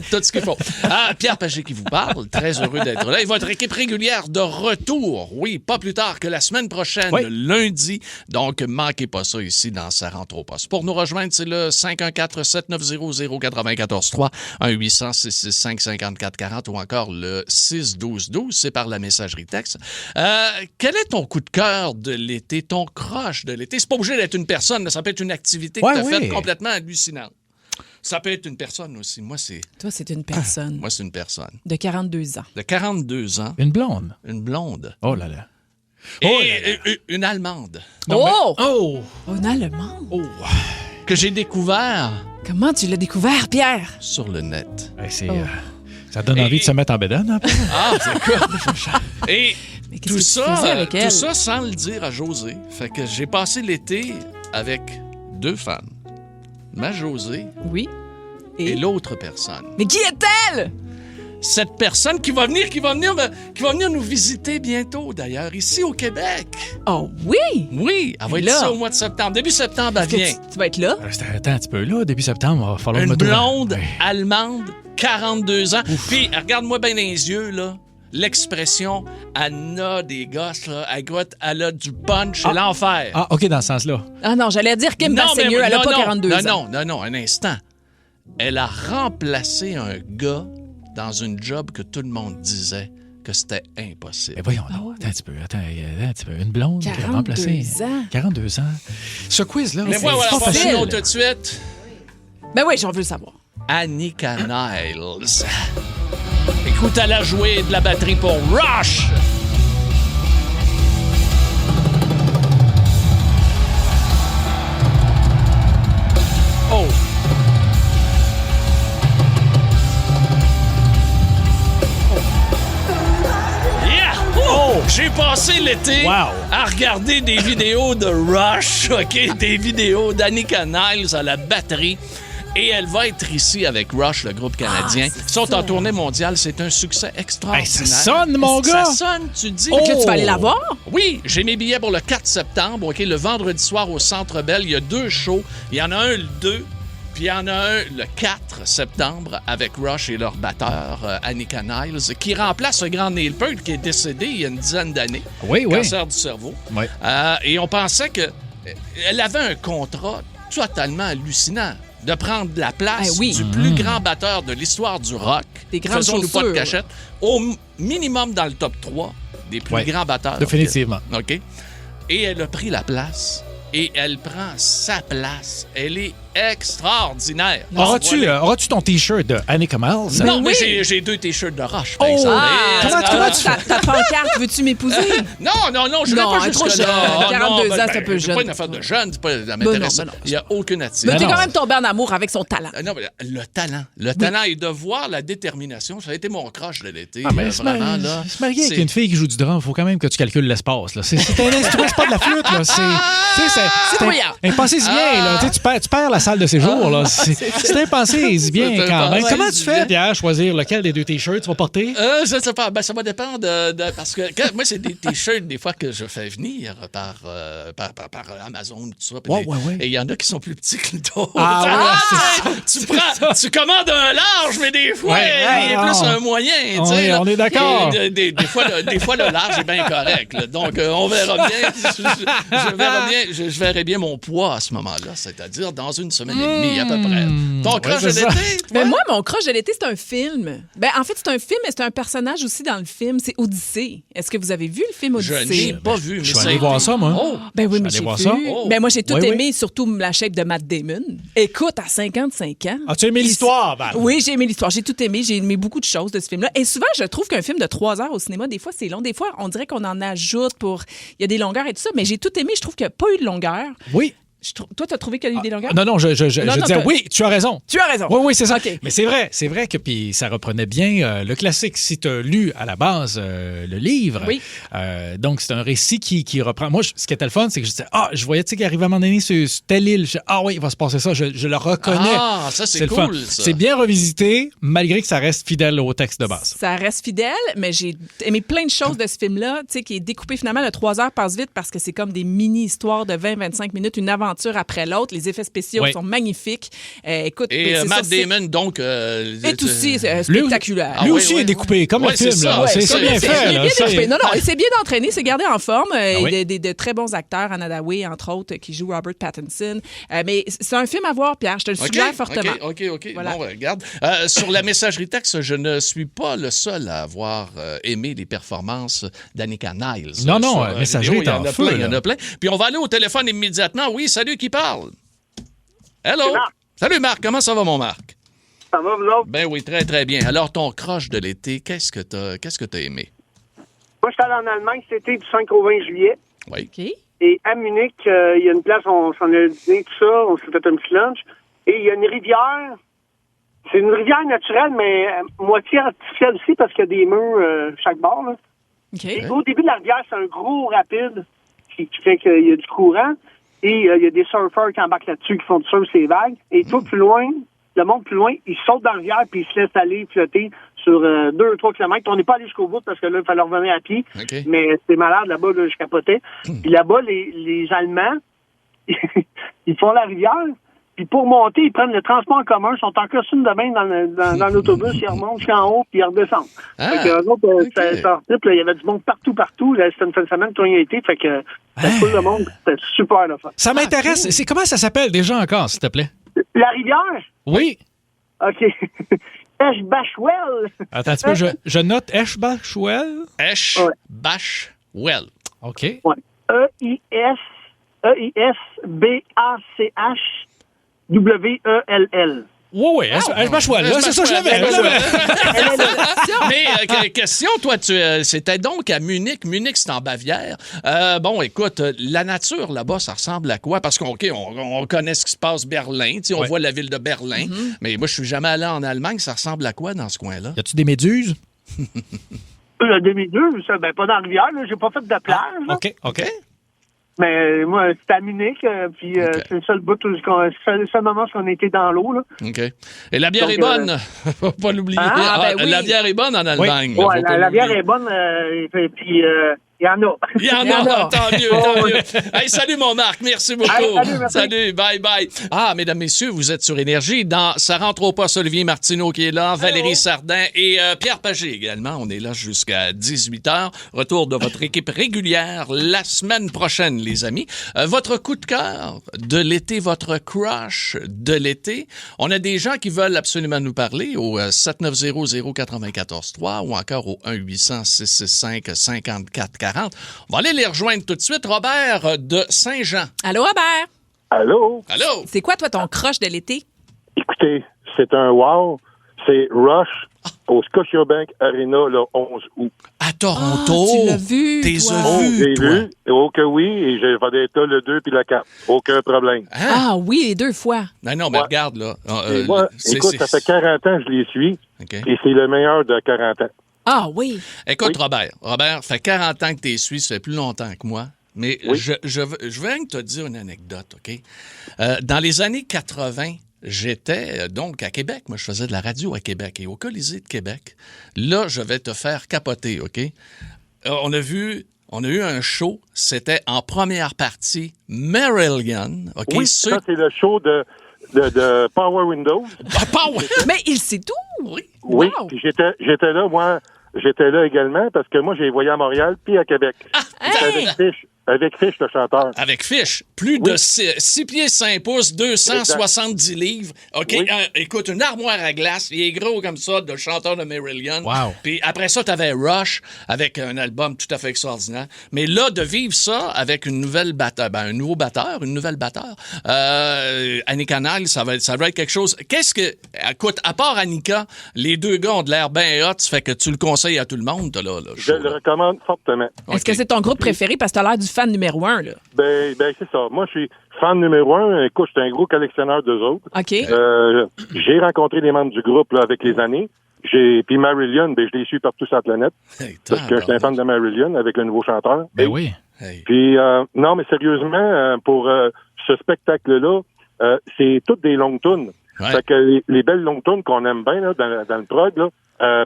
Ah, Pierre Pagé qui vous parle. Très heureux d'être là. Et votre équipe régulière de retour. Oui, pas plus tard que la semaine prochaine. Oui. Lundi. Donc, manquez pas ça ici dans Sa rentre au poste. Pour nous rejoindre, c'est le 514-7900-943, 1-800-665-5440 ou encore le 612-12. C'est par la messagerie texte. Quel est ton coup de cœur de l'été, ton crush de l'été? C'est pas obligé d'être une personne, ça peut être une activité que tu as faite complètement hallucinante. Ça peut être une personne aussi. Moi, c'est... Toi, c'est une personne. Moi, c'est une personne. De 42 ans. De 42 ans. Une blonde. Une blonde. Oh là là. Et une Allemande. Oh! Un Allemand. Que j'ai découvert Comment tu l'as découvert, Pierre? sur le net. Ça donne envie de se mettre en bédane. Hein? Ah, c'est cool. Et Mais qu'est-ce tout que tu ça, faisais avec elle? tout ça sans le dire à José. Fait que j'ai passé l'été avec 2 femmes. Ma Josée Oui. et l'autre personne. Mais qui est-elle? Cette personne qui va venir nous visiter bientôt, d'ailleurs, ici au Québec. Oh oui! Oui, elle va être Là. ici au mois de septembre. Début septembre, elle vient. Tu vas être là? Attends un petit peu, là. Début septembre, il va falloir Une me trouver. blonde Ouais. allemande, 42 ans. Puis, regarde-moi bien dans les yeux, là. L'expression, elle a des gosses, là. Elle a du punch, c'est l'enfer. Ah, OK, dans ce sens-là. Ah non, j'allais dire Kim Non, Basinger, mais- elle a non, pas non, 42 ans. Non, un instant. Elle a remplacé un gars dans une job que tout le monde disait que c'était impossible. Mais voyons, non. Attends un petit peu. Une blonde qui a 42 remplacé. ans. 42 ans. Ce quiz-là, Mais c'est voilà, pas facile. passons tout de suite. Ben oui, j'en veux le savoir. Annika Niles. Écoute, elle a joué de la batterie pour Rush. Oh. Yeah! Oh! J'ai passé l'été Wow. à regarder des vidéos de Rush, OK? Des vidéos d'Annika Niles à la batterie. Et elle va être ici avec Rush, le groupe canadien. c'est Ils sont ça. en tournée mondiale. C'est un succès extraordinaire. Hey, ça sonne, mon gars! Ça sonne, tu dis. Fait que là, tu vas aller la voir? Oui, j'ai mes billets pour le 4 septembre. OK, le vendredi soir au Centre Bell. Il y a 2 shows. Il y en a un le 2, puis il y en a un le 4 septembre avec Rush et leur batteur, Annika Niles, qui remplace le grand Neil Peart qui est décédé il y a une dizaine d'années. Oui, oui. Cancer du cerveau. Oui. Et on pensait qu'elle avait un contrat totalement hallucinant de prendre la place Eh oui. du plus grand batteur de l'histoire du rock. Des grandes Faisons-nous pas de chaussures. cachette. Au minimum dans le top 3 des plus Ouais. grands batteurs. Définitivement. OK? Et elle a pris la place. Et elle prend sa place. Elle est extraordinaire. Auras-tu ton T-shirt de Annika Miles? Non, mais oui. j'ai 2 t-shirts de Rush, par exemple. Ah, Et- comment tu ta pancarte, veux-tu m'épouser? Non, je Non, vais pas elle est trop jusque-là. jeune. Ah, 42 non, ans, c'est un peu c'est jeune. pas une affaire de jeune, c'est pas, ça non, m'intéresse. ben non. Il n'y a aucune Mais attitude. t'es non. quand même tombé en amour avec son talent. Non, mais le talent. Le talent et de voir la détermination, ça a été mon crush de l'été. Ah, mais vraiment, là. se marier avec c'est- une fille qui joue du drum, il faut quand même que tu calcules l'espace. Là. C'est un instrument, c'est pas de la flûte. Là. C'est brouillard. impensé bien. Là. Tu perds la salle de séjour. Là. C'est impensé bien C'est quand même. impensé Comment tu fais, bien. Pierre, choisir lequel des 2 T-shirts tu vas porter? Je sais pas. Ben, ça va dépendre parce que moi, c'est des t-shirts des fois que je fais venir par Amazon, tout ça. Puis Ouais, ouais. Et il y en a qui sont plus petits que d'autres. Ah, tu commandes un large, mais des fois, Ouais, il y a ouais, plus non. un moyen. On tu sais, est- là. on est d'accord. Et Des fois, le large est bien correct. Là. Donc, on verra bien. Je verrai bien mon poids à ce moment-là, c'est-à-dire dans une semaine et demie à peu près. Ton crush de c'est ça. l'été? Ben moi, mon crush de l'été, c'est un film. Ben en fait, c'est un film, mais c'est un personnage aussi dans le film. C'est Odyssée. Est-ce que vous avez vu le film Je Odyssée? n'ai pas vu, mais Je suis ça a allé été- voir ça, moi. Oh! Ben oui, mais allé j'ai voir vu. ça. Oh. Ben moi, j'ai tout Oui, aimé, surtout la shape de Matt Damon. Écoute, à 55 ans. As-tu aimé l'histoire, Val? Oui, j'ai aimé l'histoire. J'ai tout aimé. J'ai aimé beaucoup de choses de ce film-là. Et souvent, je trouve qu'un film de 3 heures au cinéma, des fois, c'est long. Des fois, on dirait qu'on en ajoute pour. Il y a des longueurs et tout ça. Mais j'ai tout aimé. Je trouve qu'il n'y a pas eu de longueur. Oui. Toi, tu as trouvé qu'il y a eu des longueurs? Non, je Non, disais, t'as- oui, tu as raison. Tu as raison. Oui, c'est ça. OK. Mais c'est vrai que puis ça reprenait bien le classique. Si tu as lu à la base le livre, Oui. donc c'est un récit qui reprend. Moi, ce qui était le fun, c'est que je disais, je voyais, tu sais, qu'il arrivait à un moment donné sur telle île. Je disais, oui, il va se passer ça. Je le reconnais. Ah, ça, c'est le fun. cool, ça. C'est bien revisité, malgré que ça reste fidèle au texte de base. Ça reste fidèle, mais j'ai aimé plein de choses de ce film-là, tu sais, qui est découpé finalement. Le 3 heures passe vite parce que c'est comme des mini-histoires de 20-25 minutes, une aventure après l'autre. Les effets spéciaux Oui. sont magnifiques. Écoute, Et c'est Matt ça, c'est- Damon, donc... est aussi Lui- spectaculaire. Lui oui, aussi oui, est découpé, comme Ouais, le film. c'est là. ça, C'est ouais, ça c'est- bien c'est- fait. Il est là. bien C'est- découpé. Non, il s'est bien entraîné, il s'est gardé en forme. oui. De très bons acteurs, Anna Daway, entre autres, qui joue Robert Pattinson. Mais c'est un film à voir, Pierre. Je te le suggère fortement. OK. Voilà. Bon, regarde. Sur la messagerie texte, je ne suis pas le seul à avoir aimé les performances d'Annika Niles. Non, Sur la messagerie vidéo. est en feu, Il y en là. a plein. Puis on va aller au téléphone immédiatement. Oui, salut, qui parle? Hello? Salut, Marc. Comment ça va, mon Marc? Ça va, vous autres? Ben oui, très, très bien. Alors, ton crush de l'été, qu'est-ce que t'as aimé? Moi, je suis allé en Allemagne cet été du 5 au 20 juillet. Oui. OK. Et à Munich, il y a une place, on s'en a dîné, tout ça, on s'est fait un petit lunch. Et il y a une rivière. C'est une rivière naturelle, mais moitié artificielle aussi, parce qu'il y a des murs chaque bord. Là. OK. Et au début de la rivière, c'est un gros rapide qui fait qu'il y a du courant. Et il y a des surfeurs qui embarquent là-dessus, qui font du surf sur les vagues. Et tout plus loin, le monde plus loin, ils sautent dans la rivière puis ils se laissent aller flotter sur 2 ou 3 kilomètres. On n'est pas allé jusqu'au bout parce que là, il fallait revenir à pied. Okay. Mais c'était malade là-bas, là, je capotais. Puis là-bas, les Allemands, ils font la rivière. Puis pour monter, ils prennent le transport en commun, ils sont en costume de bain dans l'autobus, ils remontent jusqu'en haut, puis ils redescendent. Fait que eux autres, il y avait du monde partout. Là, c'était une fin de semaine, tout a été, fait que tout le monde, c'était super le fun. Ça m'intéresse. C'est comment ça s'appelle déjà encore, s'il te plaît? La rivière? Oui. OK. Eschbachwell. Attends un petit peu, je note Eschbachwell. Eschbachwell. OK. Ouais. E-I-S-B-A-C-H-W-E-L-L. Oui, Eschbachwell. C'est ça, je l'avais. Mais question, toi, c'était donc à Munich. Munich, c'est en Bavière. Bon, écoute, la nature là-bas, ça ressemble à quoi? Parce qu'on connaît ce qui se passe Berlin. On voit la ville de Berlin. Mm-hmm. Mais moi, je suis jamais allé en Allemagne. Ça ressemble à quoi dans ce coin-là? Y a-tu des méduses? Des méduses, pas dans la rivière. Là. J'ai pas fait de plage. OK. Mais moi, c'était à Munich, puis c'est le seul bout, c'est le seul moment où on a été dans l'eau. Là. OK. Et la bière est bonne. Faut pas l'oublier. Oui. La bière est bonne en Allemagne. Oui, la bière est bonne, puis il y en a. Il y en a. Tant mieux. Hey, salut, mon Marc. Merci beaucoup. Salut. Bye. Ah, mesdames, messieurs, vous êtes sur Énergie. Ça rentre au poste Olivier Martineau qui est là, Valérie Sardin et Pierre Pagé également. On est là jusqu'à 18h. Retour de votre équipe régulière la semaine prochaine, les amis. Votre coup de cœur de l'été, votre crush de l'été. On a des gens qui veulent absolument nous parler au 7900-943 ou encore au 1-800-665-5440. On va aller les rejoindre tout de suite. Robert de Saint-Jean. Allô, Robert? Allô? C'est quoi, toi, ton crush de l'été? Écoutez, c'est un wow. C'est Rush au Scotiabank Arena le 11 août. À Toronto? Tu l'as vu, T'es toi? vu, j'ai vu. Oh que oui, et je vais être là le 2 puis le 4. Aucun problème. Hein? Ah oui, les 2 fois. Non, mais regarde, là. Moi, écoute, ça fait 40 ans que je les suis, et c'est le meilleur de 40 ans. Ah oui. Écoute, oui. Robert, ça fait 40 ans que tu es suisse, ça fait plus longtemps que moi. Mais je veux rien que te dire une anecdote, OK? Dans les années 80, j'étais donc à Québec. Moi, je faisais de la radio à Québec et au Colisée de Québec. Là, je vais te faire capoter, OK? On a eu un show, c'était en première partie Marillion, OK? Oui, ça, c'est le show de Power Windows. Mais il sait tout! Oui, wow. Puis j'étais là, moi, j'étais là également parce que moi, j'ai voyé à Montréal puis à Québec. Avec Fish, le chanteur. Avec Fish. Plus de 6 pieds 5 pouces, 270 livres. OK? Oui. Écoute, une armoire à glace. Il est gros comme ça, de chanteur de Marillion. Wow. Puis après ça, t'avais Rush avec un album tout à fait extraordinaire. Mais là, de vivre ça avec une nouvelle batteur, une nouvelle batteur, Annika Nile, ça va être quelque chose. Écoute, à part Annika, les 2 gars ont de l'air bien hot, ça fait que tu le conseilles à tout le monde, là. Je le recommande fortement. Est-ce que c'est ton groupe préféré parce que t'as l'air du fan numéro 1, là? Ben, c'est ça. Moi, je suis fan numéro 1. Écoute, je suis un gros collectionneur d'eux autres. OK. J'ai rencontré les membres du groupe là, avec les années. Puis Marillion, je les suis partout sur la planète. Parce que je suis un fan de Marillion avec le nouveau chanteur. Ben oui. Puis, non, mais sérieusement, pour ce spectacle-là, c'est toutes des longues tunes. Ouais. Fait que les belles longues tunes qu'on aime bien là, dans le prog, là,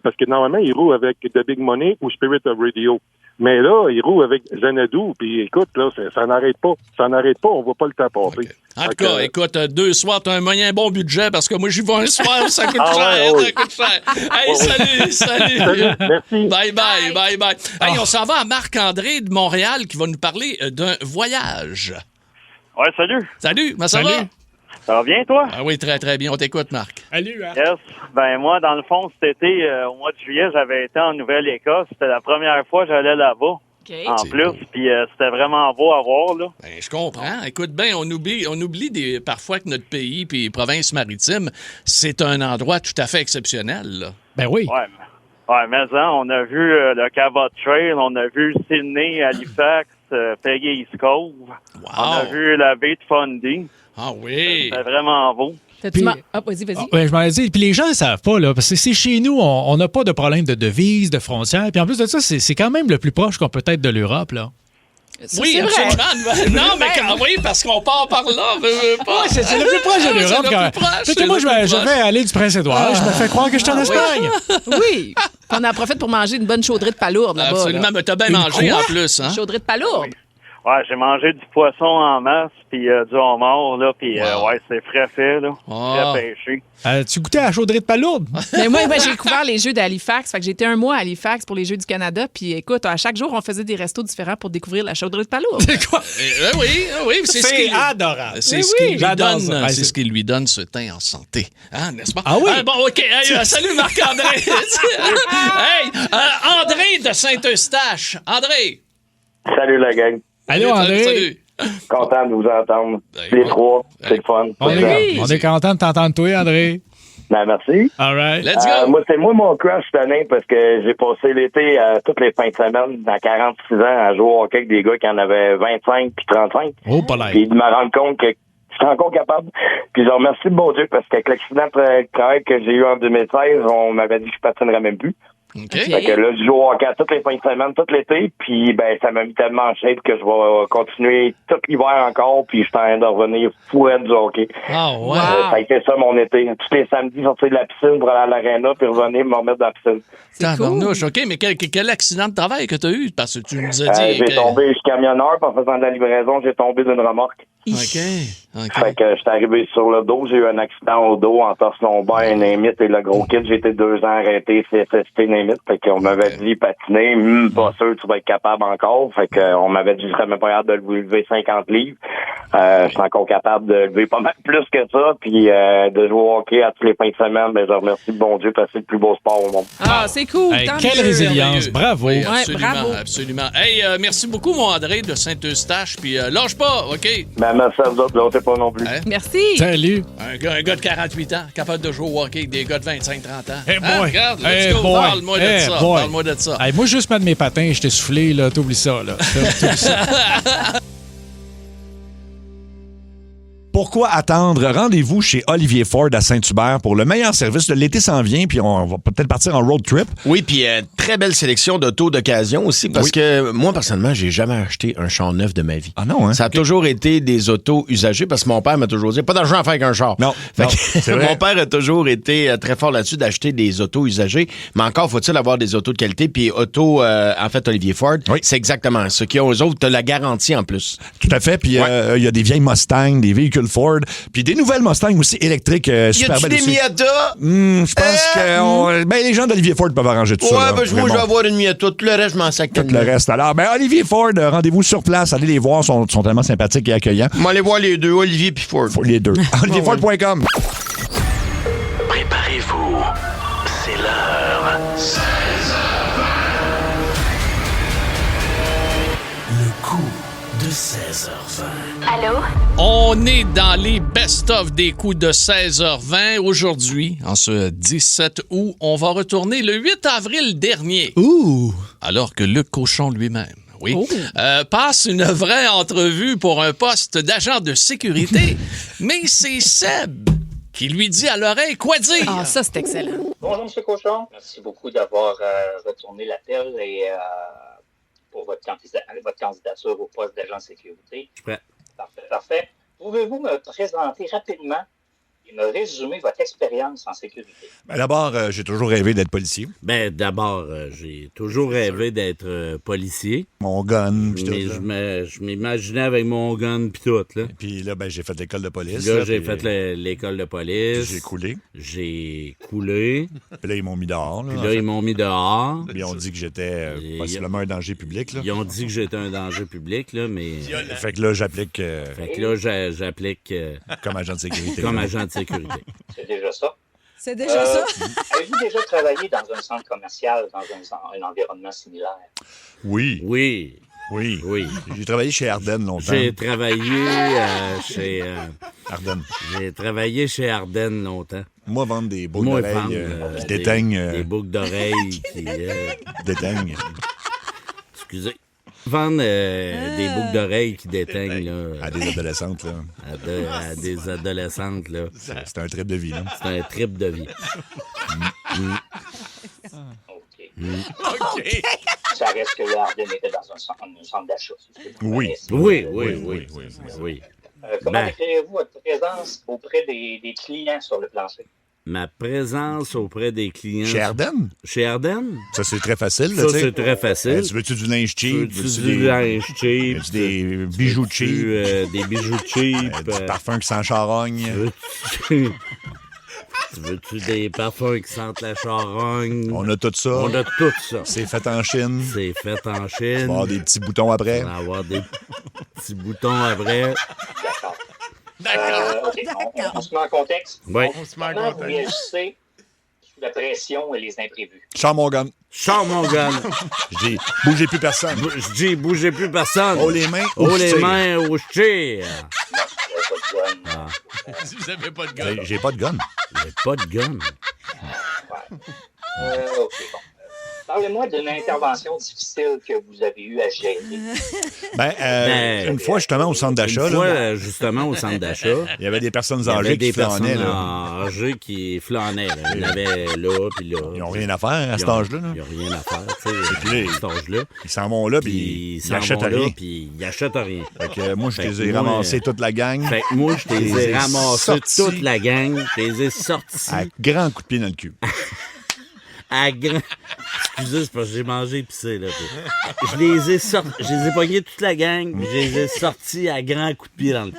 parce que normalement, ils roulent avec The Big Money ou Spirit of Radio. Mais là, ils roulent avec Xanadu, puis écoute, là, ça n'arrête pas. Ça n'arrête pas, on voit pas le temps passer. Okay. En tout cas, écoute, 2 soirs, t'as un moyen bon budget, parce que moi, j'y vais un soir, ça coûte cher, ça coûte cher. Hey, salut! Merci. Bye. Hey, on s'en va à Marc-André de Montréal, qui va nous parler d'un voyage. Ouais, salut. Salut, comment ça va? Ça va bien, toi? Ah oui, très, très bien. On t'écoute, Marc. Salut, Marc. Yes. Ben, moi, dans le fond, cet été, au mois de juillet, j'avais été en Nouvelle-Écosse. C'était la première fois que j'allais là-bas. Okay. En plus, puis c'était vraiment beau à voir, là. Ben, je comprends. Écoute bien, on oublie parfois que notre pays puis les provinces maritimes, c'est un endroit tout à fait exceptionnel, là. Ben oui. Ouais. Ouais, mais on a vu le Cabot Trail, on a vu Sydney, Halifax, Peggy East Cove. On a vu la baie de Fundy. Ah oui. C'est vraiment beau. Vas-y. Ouais, je m'en ai dit. Puis les gens ne savent pas, là, parce que c'est chez nous, on n'a pas de problème de devises, de frontières. Puis en plus de ça, c'est quand même le plus proche qu'on peut être de l'Europe, là. Ça, oui, c'est vrai. absolument. Non, mais oui, parce qu'on part par là. Oui, c'est le plus proche de l'Europe, quand même. Fait que moi, je vais aller du Prince-Édouard. Je me fais croire que je suis en Espagne. Oui. On en profite pour manger une bonne chaudrée de palourde là-bas. Absolument, mais t'as bien mangé en plus. Hein? Chaudrée de palourde. Ouais, j'ai mangé du poisson en masse, puis du homard, là, puis ouais, c'est frais fait, là. Frais pêché. Tu goûtais à la chaudrée de palourde? Mais moi, j'ai couvert les Jeux d'Halifax. Fait que j'ai été un mois à Halifax pour les Jeux du Canada. Puis écoute, à chaque jour, on faisait des restos différents pour découvrir la chaudrée de palourde. C'est quoi? Oui, c'est adorable. C'est ce qui lui donne ce teint en santé. Hein, n'est-ce pas? Ah oui? Bon, OK. Hey, salut Marc-André. Hey, André de Saint-Eustache. André. Salut la gang. Allô, André. Salut. Content de vous entendre. Les trois, c'est le fun. On est content de t'entendre, toi, André. Ben, merci. All right. Let's go. Moi, c'est mon crush cette année parce que j'ai passé l'été toutes les fins de semaine à 46 ans à jouer au hockey avec des gars qui en avaient 25 puis 35. Oh, pas l'air. Puis de me rendre compte que je suis encore capable. Puis je remercie le bon Dieu parce qu'avec l'accident de travail que j'ai eu en 2016, on m'avait dit que je patinerais même plus. Okay. Fait que là, je joue au hockey toutes les fins de semaine, tout l'été, puis ben ça m'a mis tellement en shape que je vais continuer tout l'hiver encore, puis je suis en train de revenir fouette du hockey. Oh, ouais. Ça a été ça mon été. Tous les samedis, sortir de la piscine pour aller à l'aréna, puis revenir me remettre dans la piscine. Tabarnouche, OK, mais quel accident de travail que tu as eu? Parce que tu nous as dit... J'ai tombé, je suis camionneur, puis en faisant de la livraison, j'ai tombé d'une remorque. OK. Fait que je suis arrivé sur le dos, j'ai eu un accident au dos, entorse lombaire, Némite, et le gros kit, j'ai été 2 ans arrêté, CSST, Némite. Fait qu'on m'avait dit patiner, pas sûr tu vas être capable encore. Fait qu'on m'avait dit je serais même pas capable de lever 50 livres. Je suis encore capable de lever pas mal plus que ça, puis de jouer au hockey à tous les fins de semaine. Ben je remercie le bon Dieu parce que c'est le plus beau sport au monde. Ah, c'est cool. Hey, quelle résilience, bravo. Oui, absolument, bravo. absolument. Hey, merci beaucoup, mon André de Saint-Eustache, puis lâche pas, OK? Ben merci à vous autres, l'autre pas non plus. Hein? Merci. Salut. Un gars de 48 ans, capable de jouer au hockey avec des gars de 25-30 ans. Hey Hein? boy. Regarde, Hey let's go, boy. parle-moi de Hey ça. boy. Parle-moi de ça. Hey, moi, juste mettre mes patins, je t'ai soufflé, là, t'oublies ça, là. T'oublies ça. Pourquoi attendre? Rendez-vous chez Olivier Ford à Saint-Hubert pour le meilleur service. L'été s'en vient, puis on va peut-être partir en road trip. Oui, puis très belle sélection d'autos d'occasion aussi, parce que moi, personnellement, j'ai jamais acheté un char neuf de ma vie. Ah non, hein? Ça a toujours été des autos usagées, parce que mon père m'a toujours dit, pas d'argent à faire avec un char. Non, c'est vrai. Mon père a toujours été très fort là-dessus d'acheter des autos usagées, mais encore faut-il avoir des autos de qualité, puis en fait, Olivier Ford, c'est exactement ça. Qui ont eux autres, t'as la garantie en plus. Tout à fait, puis il y a des vieilles Mustang, des véhicules Ford, puis des nouvelles Mustang aussi électriques, super belles aussi. Y a-tu des Miata? Je pense que les gens d'Olivier Ford peuvent arranger tout ça. Ouais, là, ben, moi, je vais avoir une Miata. Tout le reste, je m'en sac. Tout le reste. Alors, Olivier Ford, rendez-vous sur place. Allez les voir, sont tellement sympathiques et accueillants. On va aller voir les deux, Olivier puis Ford. Les deux. OlivierFord.com. Préparez-vous. C'est l'heure. 16h20. Le coup de 16h20. Allô? On est dans les best-of des coups de 16h20. Aujourd'hui, en ce 17 août, on va retourner le 8 avril dernier. Ouh! Alors que Luc Cochon lui-même, passe une vraie entrevue pour un poste d'agent de sécurité. Mais c'est Seb qui lui dit à l'oreille quoi dire. Ah, ça, c'est excellent. Bonjour, M. Cochon. Merci beaucoup d'avoir retourné l'appel et pour votre candidature au poste d'agent de sécurité. Je suis prêt. Parfait. Pouvez-vous me présenter rapidement et me résumer votre expérience en sécurité? D'abord, j'ai toujours rêvé d'être policier. J'ai toujours rêvé d'être policier. Mon gun, puis tout. Je m'imaginais avec mon gun puis tout. Là. Puis là, j'ai fait l'école de police. Là, j'ai fait l'école de police. J'ai coulé. Puis là, ils m'ont mis dehors. Puis on dit que j'étais possiblement un danger public. Là. Ils ont dit que j'étais un danger public, là, mais... Fait que là, j'applique... j'applique... comme agent de sécurité. C'est déjà ça. C'est déjà ça? Avez-vous déjà travaillé dans un centre commercial, dans un environnement similaire? Oui. Oui. Oui. J'ai travaillé chez Ardennes longtemps. J'ai travaillé chez... Ardennes. J'ai travaillé chez Ardennes longtemps. Moi, vendre des boucles Moi, d'oreilles vendre, qui déteignent. Des boucles d'oreilles qui... déteignent. Excusez. Vendre des boucles d'oreilles qui déteignent, là. À des adolescentes, là. À des adolescentes, là. C'est un trip de vie, là. C'est un trip de vie. OK. Ça reste que Ardennes était dans un centre d'achat. Oui. Oui. Comment décrivez-vous votre présence auprès des clients sur le plancher? Ma présence auprès des clients... Chez Ardennes? Chez Ardennes? Ça, c'est très facile, là, Ça, tu sais. c'est très facile. Tu veux-tu du linge cheap? Veux-tu du linge cheap? Veux-tu des bijoux cheap? Des bijoux cheap? Du parfum qui sent charogne? Veux-tu des parfums qui sentent la charogne? On a tout ça. On a tout ça. C'est fait en Chine. C'est fait en Chine. Tu vas avoir des petits boutons après. On va avoir des petits boutons après. D'accord. OK, on se met en contexte. Oui. Comment vous réagissez sous la pression et les imprévus? Sors mon gun. Sors mon gun. Je dis, bougez plus personne. Je dis, bougez plus personne. Haut les mains, haut les mains, au ch'tir. Si vous n'avez pas de gun. J'ai pas de gun. J'ai pas de gun. OK, bon. Parlez-moi d'une intervention difficile que vous avez eu à gérer. Une fois, justement, au centre d'achat. Une fois, justement, au centre d'achat. Il y avait des personnes âgées qui flânaient. Il y avait des personnes âgées qui flânaient. Il y en avait là, puis là. Ils n'ont rien à faire à cet âge-là. Ils n'ont rien à faire, tu sais, à cet âge-là. Ils s'en vont là, puis ils n'achètent rien. Puis ils n'achètent rien. Fait que moi, je les ai ramassés toute la gang. Fait que moi, je les ai ramassés toute la gang. Je les ai sortis. À grand coup de pied dans le cul. À grand... Excusez, c'est parce que j'ai mangé épicé, là. Je les ai pognés toute la gang, puis je les ai sortis à grands coups de pied dans le cul.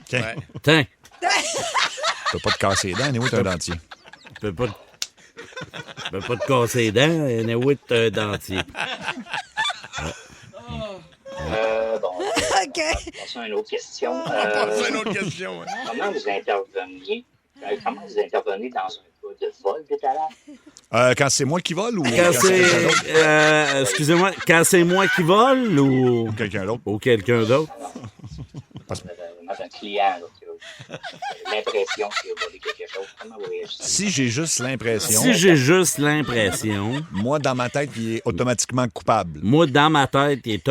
Tiens. Tiens. Tu peux pas te casser les dents, t'es un dentier. Tu peux pas te casser les dents, t'es un dentier. Bon. OK. On va passer à une autre question. Comment vous interveniez? Comment vous intervenez dans un cas de vol de talent? Quand c'est moi qui vole ou quand c'est excusez-moi, quand c'est moi qui vole ou quelqu'un d'autre? Ou quelqu'un d'autre? Dans un client là, qui a l'impression qu'il a volé quelque chose. Comment vous réagissez? Si j'ai juste l'impression. Si j'ai juste l'impression. Moi, dans ma tête, il est automatiquement coupable. Moi, dans ma tête, il est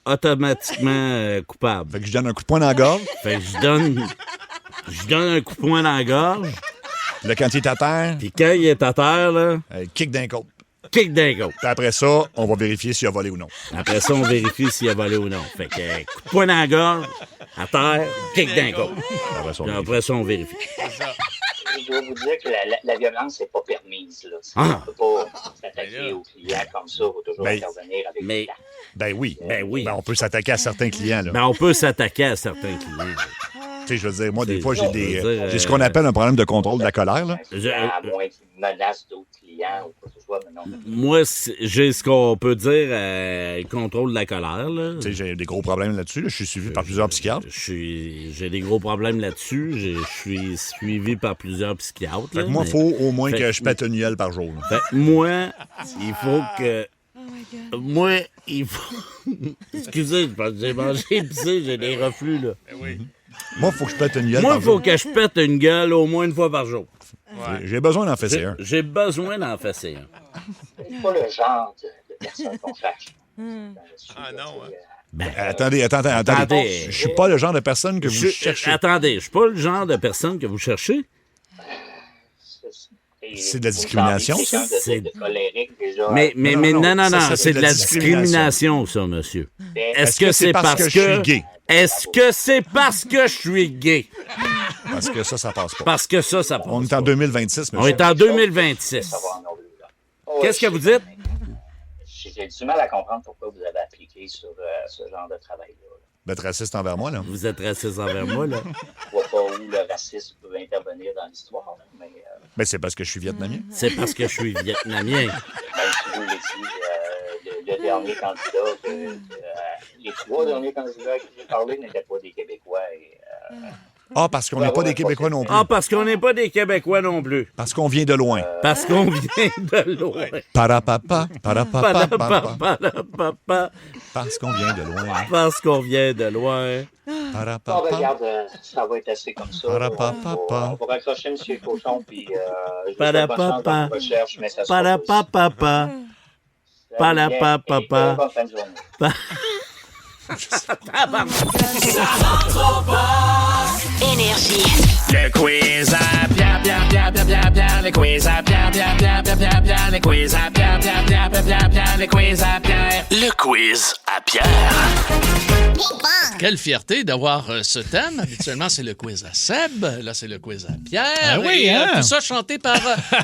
automatiquement coupable. Fait que je donne un coup de poing dans la gorge. Fait que je donne un coup de poing dans la gorge. Là, quand il est à terre. Puis quand il est à terre, là. Kick d'un côte. Kick d'un côte. Puis après ça, on va vérifier s'il a volé ou non. Après ça, on vérifie s'il a volé ou non. Fait que coup de poing dans la gorge, à terre, kick d'un côte. Après ça, on vérifie. Je dois vous dire que la violence n'est pas permise. Là. On ne peut pas s'attaquer aux clients comme ça. Il faut toujours intervenir avec les clients. Ben oui. On peut s'attaquer à certains clients. Là. On peut s'attaquer à certains clients. Tu sais, je veux dire, moi, des fois, j'ai ce qu'on appelle un problème de contrôle de la colère. Là. À moins qu'ils menacent d'autres clients ou quoi que ce soit. Mais non. Moi, j'ai ce qu'on peut dire contrôle de la colère. Tu sais, j'ai des gros problèmes là-dessus. Là. Je suis suivi par plusieurs psychiatres. J'ai des gros problèmes là-dessus. Je suis suivi par plusieurs psychiatres. Fait que moi, il faut au moins que je pète une gueule par jour. Fait que moi, il faut que... Moi, il faut... Excusez, parce que j'ai mangé épicé, j'ai des reflux, là. Moi, il faut que je pète une gueule par jour. Moi, il faut que je pète une gueule au moins une fois par jour. Ouais. J'ai besoin d'en fesser un. J'ai besoin d'en fesser un. C'est pas le genre de personne qu'on fâche. Ah non, Attendez. Je suis pas le genre de personne que vous cherchez. Attendez, je suis pas le genre de personne que vous cherchez. C'est de la discrimination, ça? Mais non, c'est de la discrimination, ça, monsieur. Est-ce que c'est parce que je suis gay? Est-ce que c'est parce que je suis gay? Parce que ça passe pas. Parce que ça passe pas. On est en 2026, monsieur. On est en 2026. Qu'est-ce que vous dites? J'ai du mal à comprendre pourquoi vous avez appliqué sur ce genre de travail-là. Vous êtes raciste envers moi, là. Vous êtes raciste envers moi, là. Je vois pas où le racisme peut intervenir dans l'histoire, mais... Mais c'est parce que je suis vietnamien. C'est parce que je suis vietnamien. Même si vous l'étiez, le dernier candidat, les trois derniers candidats à qui j'ai parlé n'étaient pas des Québécois. Ah, parce qu'on n'est pas des Québécois non plus. Ah, parce qu'on n'est pas des Québécois non plus. Parce qu'on vient de loin. Parce qu'on vient de loin. Parapapa, parapapa, Parapapa. Parce qu'on vient de loin. Parce qu'on vient de loin. Bon, ben, regarde, ça va être assez comme ça. On va raccrocher M. Cochon, puis je vous souhaite bonne chance dans vos recherches, mais ça sera Parapapa. Parapapa. bonne fin de journée. Énergie. Le quiz à Pierre, Pierre, Pierre, Pierre, Pierre, Pierre, le quiz à Pierre, Pierre, Pierre, Pierre, Pierre, Pierre, le quiz à Pierre, Pierre, Pierre, Pierre, Pierre, Pierre, le quiz à Pierre. Le quiz à Pierre. Quelle fierté d'avoir ce thème. Habituellement, c'est le quiz à Seb. Là, c'est le quiz à Pierre. Ah oui, Et, hein? tout ça chanté par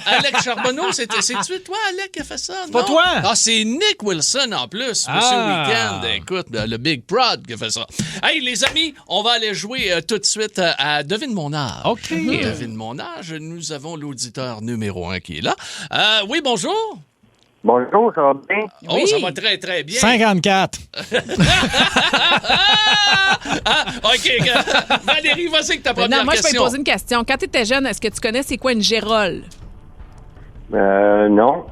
Alex Charbonneau. C'est-tu toi, Alex, qui a fait ça? Pas Non? toi? Ah, c'est Nick Wilson, en plus. Ah. Monsieur Weekend. Écoute, le Big Prod qui a fait ça. Hey, les amis, on va aller jouer tout de suite à Devine mon âge. OK. Devine mon âge. Nous avons l'auditeur numéro 1 qui est là. Oui, bonjour. Bonjour, ça va bien? Oh, ça va très, très bien. 54. OK. Valérie, vas-y avec ta première Non, moi, je peux te question. poser une question. Quand tu étais jeune, est-ce que tu connais c'est quoi une gérole? Non.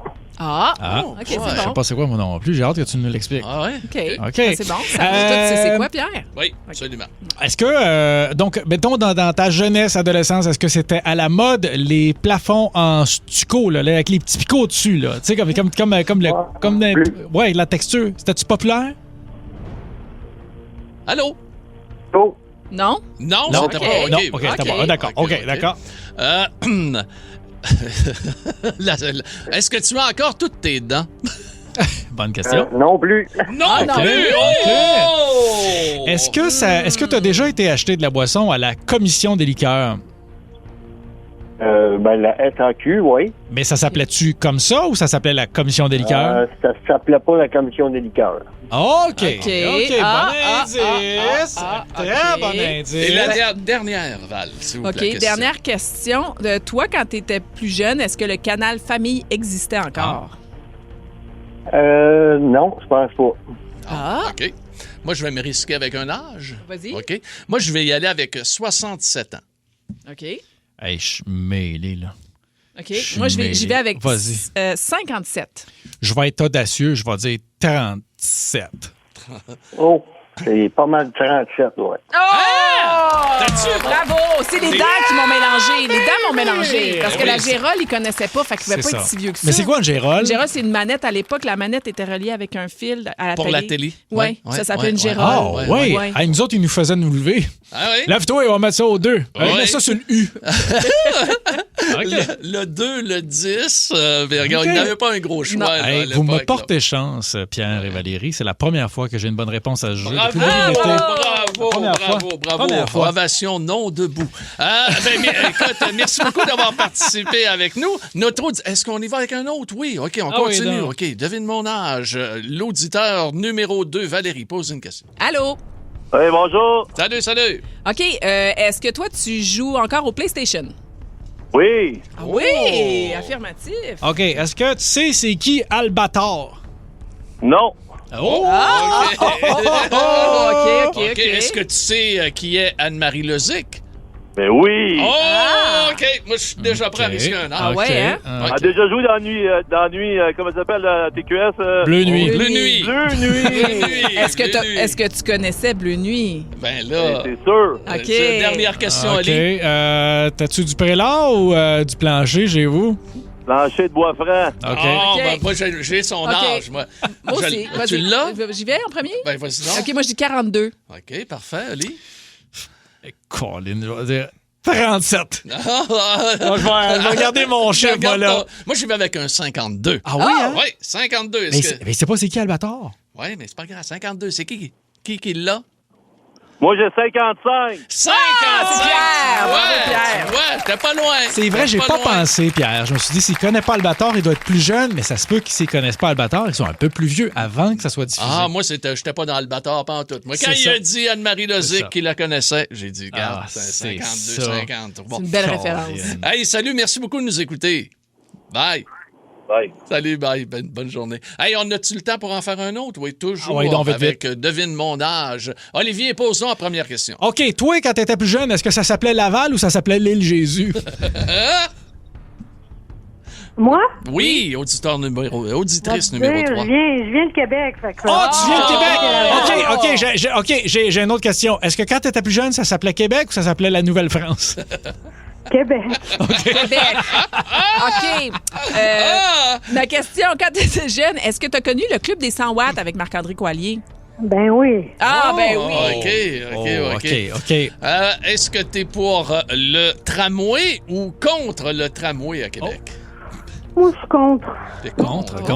Ah, Ah. OK, Je c'est sais bon. pas c'est quoi mon nom plus. J'ai hâte que tu nous l'expliques. Ah ouais? OK. OK. Ah, c'est bon. Ça tout, c'est quoi, Pierre? Oui, absolument. Est-ce que, donc, mettons, dans ta jeunesse, adolescence, est-ce que c'était à la mode les plafonds en stucco, là, avec les petits picots dessus, là? Tu sais, ouais, la texture. C'était-tu populaire? Allô? Oh. Non? Non, Non, c'était pas. non, OK, c'était pas. Ah, d'accord. OK, d'accord. Est-ce que tu as encore toutes tes dents? Bonne question. Non plus. Non OK, plus! OK. Oh! Est-ce que tu as déjà été acheter de la boisson à la commission des liqueurs? La SAQ, oui. Mais ça s'appelait-tu comme ça ou ça s'appelait la commission des liqueurs? Ça s'appelait pas la commission des liqueurs. OK. OK. Bon indice. Très bon indice. Et la dernière, Val, s'il vous plaît. OK, dernière question. Toi, quand tu étais plus jeune, est-ce que le canal Famille existait encore? Non, je pense pas. Ah. OK. Moi, je vais me risquer avec un âge. Vas-y. OK. Moi, je vais y aller avec 67 ans. OK. Hey, je suis mêlé, là. OK. Moi, j'y vais avec Vas-y. 57. Je vais être audacieux, je vais dire 37. Oh, c'est pas mal 37, ouais. Bravo! C'est les dents qui m'ont mélangé. Les dents m'ont mélangé. Parce que la gérole, ils connaissaient pas, fait qu'il ne pouvait pas être si vieux que ça. Mais c'est quoi une gérole? Une gérole, c'est une manette. À l'époque, la manette était reliée avec un fil à la télé. Pour la télé? Oui, Ouais, ça s'appelait une gérole. Ah, oui. Ouais. Hey, nous autres, ils nous faisaient nous lever. Ah oui? Lève-toi et on va mettre ça au 2. Ouais. Mets ça sur le U. Le 2, le 10, mais regarde, il n'avait pas un gros choix. là, Hey, à vous me l'époque, portez chance, Pierre et Valérie. C'est la première fois que j'ai une bonne réponse à ce jeu. Bravo, Depuis le début de l'été. Première fois. bravo. Première fois. Ovation non debout. Écoute, merci beaucoup d'avoir participé avec nous. Est-ce qu'on y va avec un autre? Oui, OK, on continue. Oui, OK, devine mon âge. L'auditeur numéro 2, Valérie, pose une question. Allô? Oui, bonjour. Salut. OK, est-ce que toi, tu joues encore au PlayStation? Oui. Ah oui, affirmatif. OK, est-ce que tu sais c'est qui Albator? Non. Oh! OK. Est-ce que tu sais qui est Anne-Marie Lozic? Ben oui. Oh, OK. Moi, je suis déjà prêt à risquer un âge. Ah ouais, hein? A déjà joué dans la nuit, comment ça s'appelle, la TQS? Bleu Nuit. Bleu Nuit. Bleu Nuit. Est-ce que tu connaissais Bleu Nuit? Ben là. C'est sûr. OK. Dernière question, OK. Ali. T'as-tu du prélat ou du plancher chez vous? Plancher de bois franc. OK. Oh, OK. ben, moi, j'ai son OK. âge, moi. Moi aussi. Tu Vas-y. l'as? J'y vais en premier? Ben, vas-y donc. OK, moi, je dis 42. OK, parfait, Ali. Colin, je vais dire 37. Ah, je vais regarder mon chiffre, regarde là. pas. Moi, j'y vais avec un 52. Ah oui, hein? Oui, 52. Mais c'est pas c'est qui Albator? Oui, mais c'est pas grave. 52, c'est qui l'a? Moi, j'ai 55. 55! c'est Pierre! Bravo, Pierre! Ouais, j'étais pas loin. C'est vrai, j'ai pas pensé, Pierre. Je me suis dit, s'il connaît pas Albator, il doit être plus jeune, mais ça se peut qu'ils s'y connaissent pas Albator. Ils sont un peu plus vieux avant que ça soit diffusé. Ah, moi, j'étais pas dans le bâtard pantoute. Moi, quand C'est il ça. a dit Anne-Marie C'est Lozic ça. qu'il la connaissait, j'ai dit, regarde, Ah, c'est c'est 52, ça. 50. Bon. C'est une belle référence. Hey, salut, merci beaucoup de nous écouter. Bye. Bye. Salut, bye. Bonne journée. Hey, on a-tu le temps pour en faire un autre? Oui, toujours. Ah oui, donc, vite, avec Devine mon âge. Olivier, pose-nous la première question. OK, toi, quand t'étais plus jeune, est-ce que ça s'appelait Laval ou ça s'appelait l'île Jésus? Moi? Oui, auditrice numéro 3. Je viens de Québec. Fait que... Tu viens de Québec? OK, j'ai une autre question. Est-ce que quand t'étais plus jeune, ça s'appelait Québec ou ça s'appelait la Nouvelle-France? Québec. Québec. OK. Ma question, quand tu étais jeune, est-ce que tu as connu le Club des 100 watts avec Marc-André Coallier? Ben oui. Ah, ben oui. OK. Est-ce que tu es pour le tramway ou contre le tramway à Québec? Moi, je suis contre. T'es contre, OK.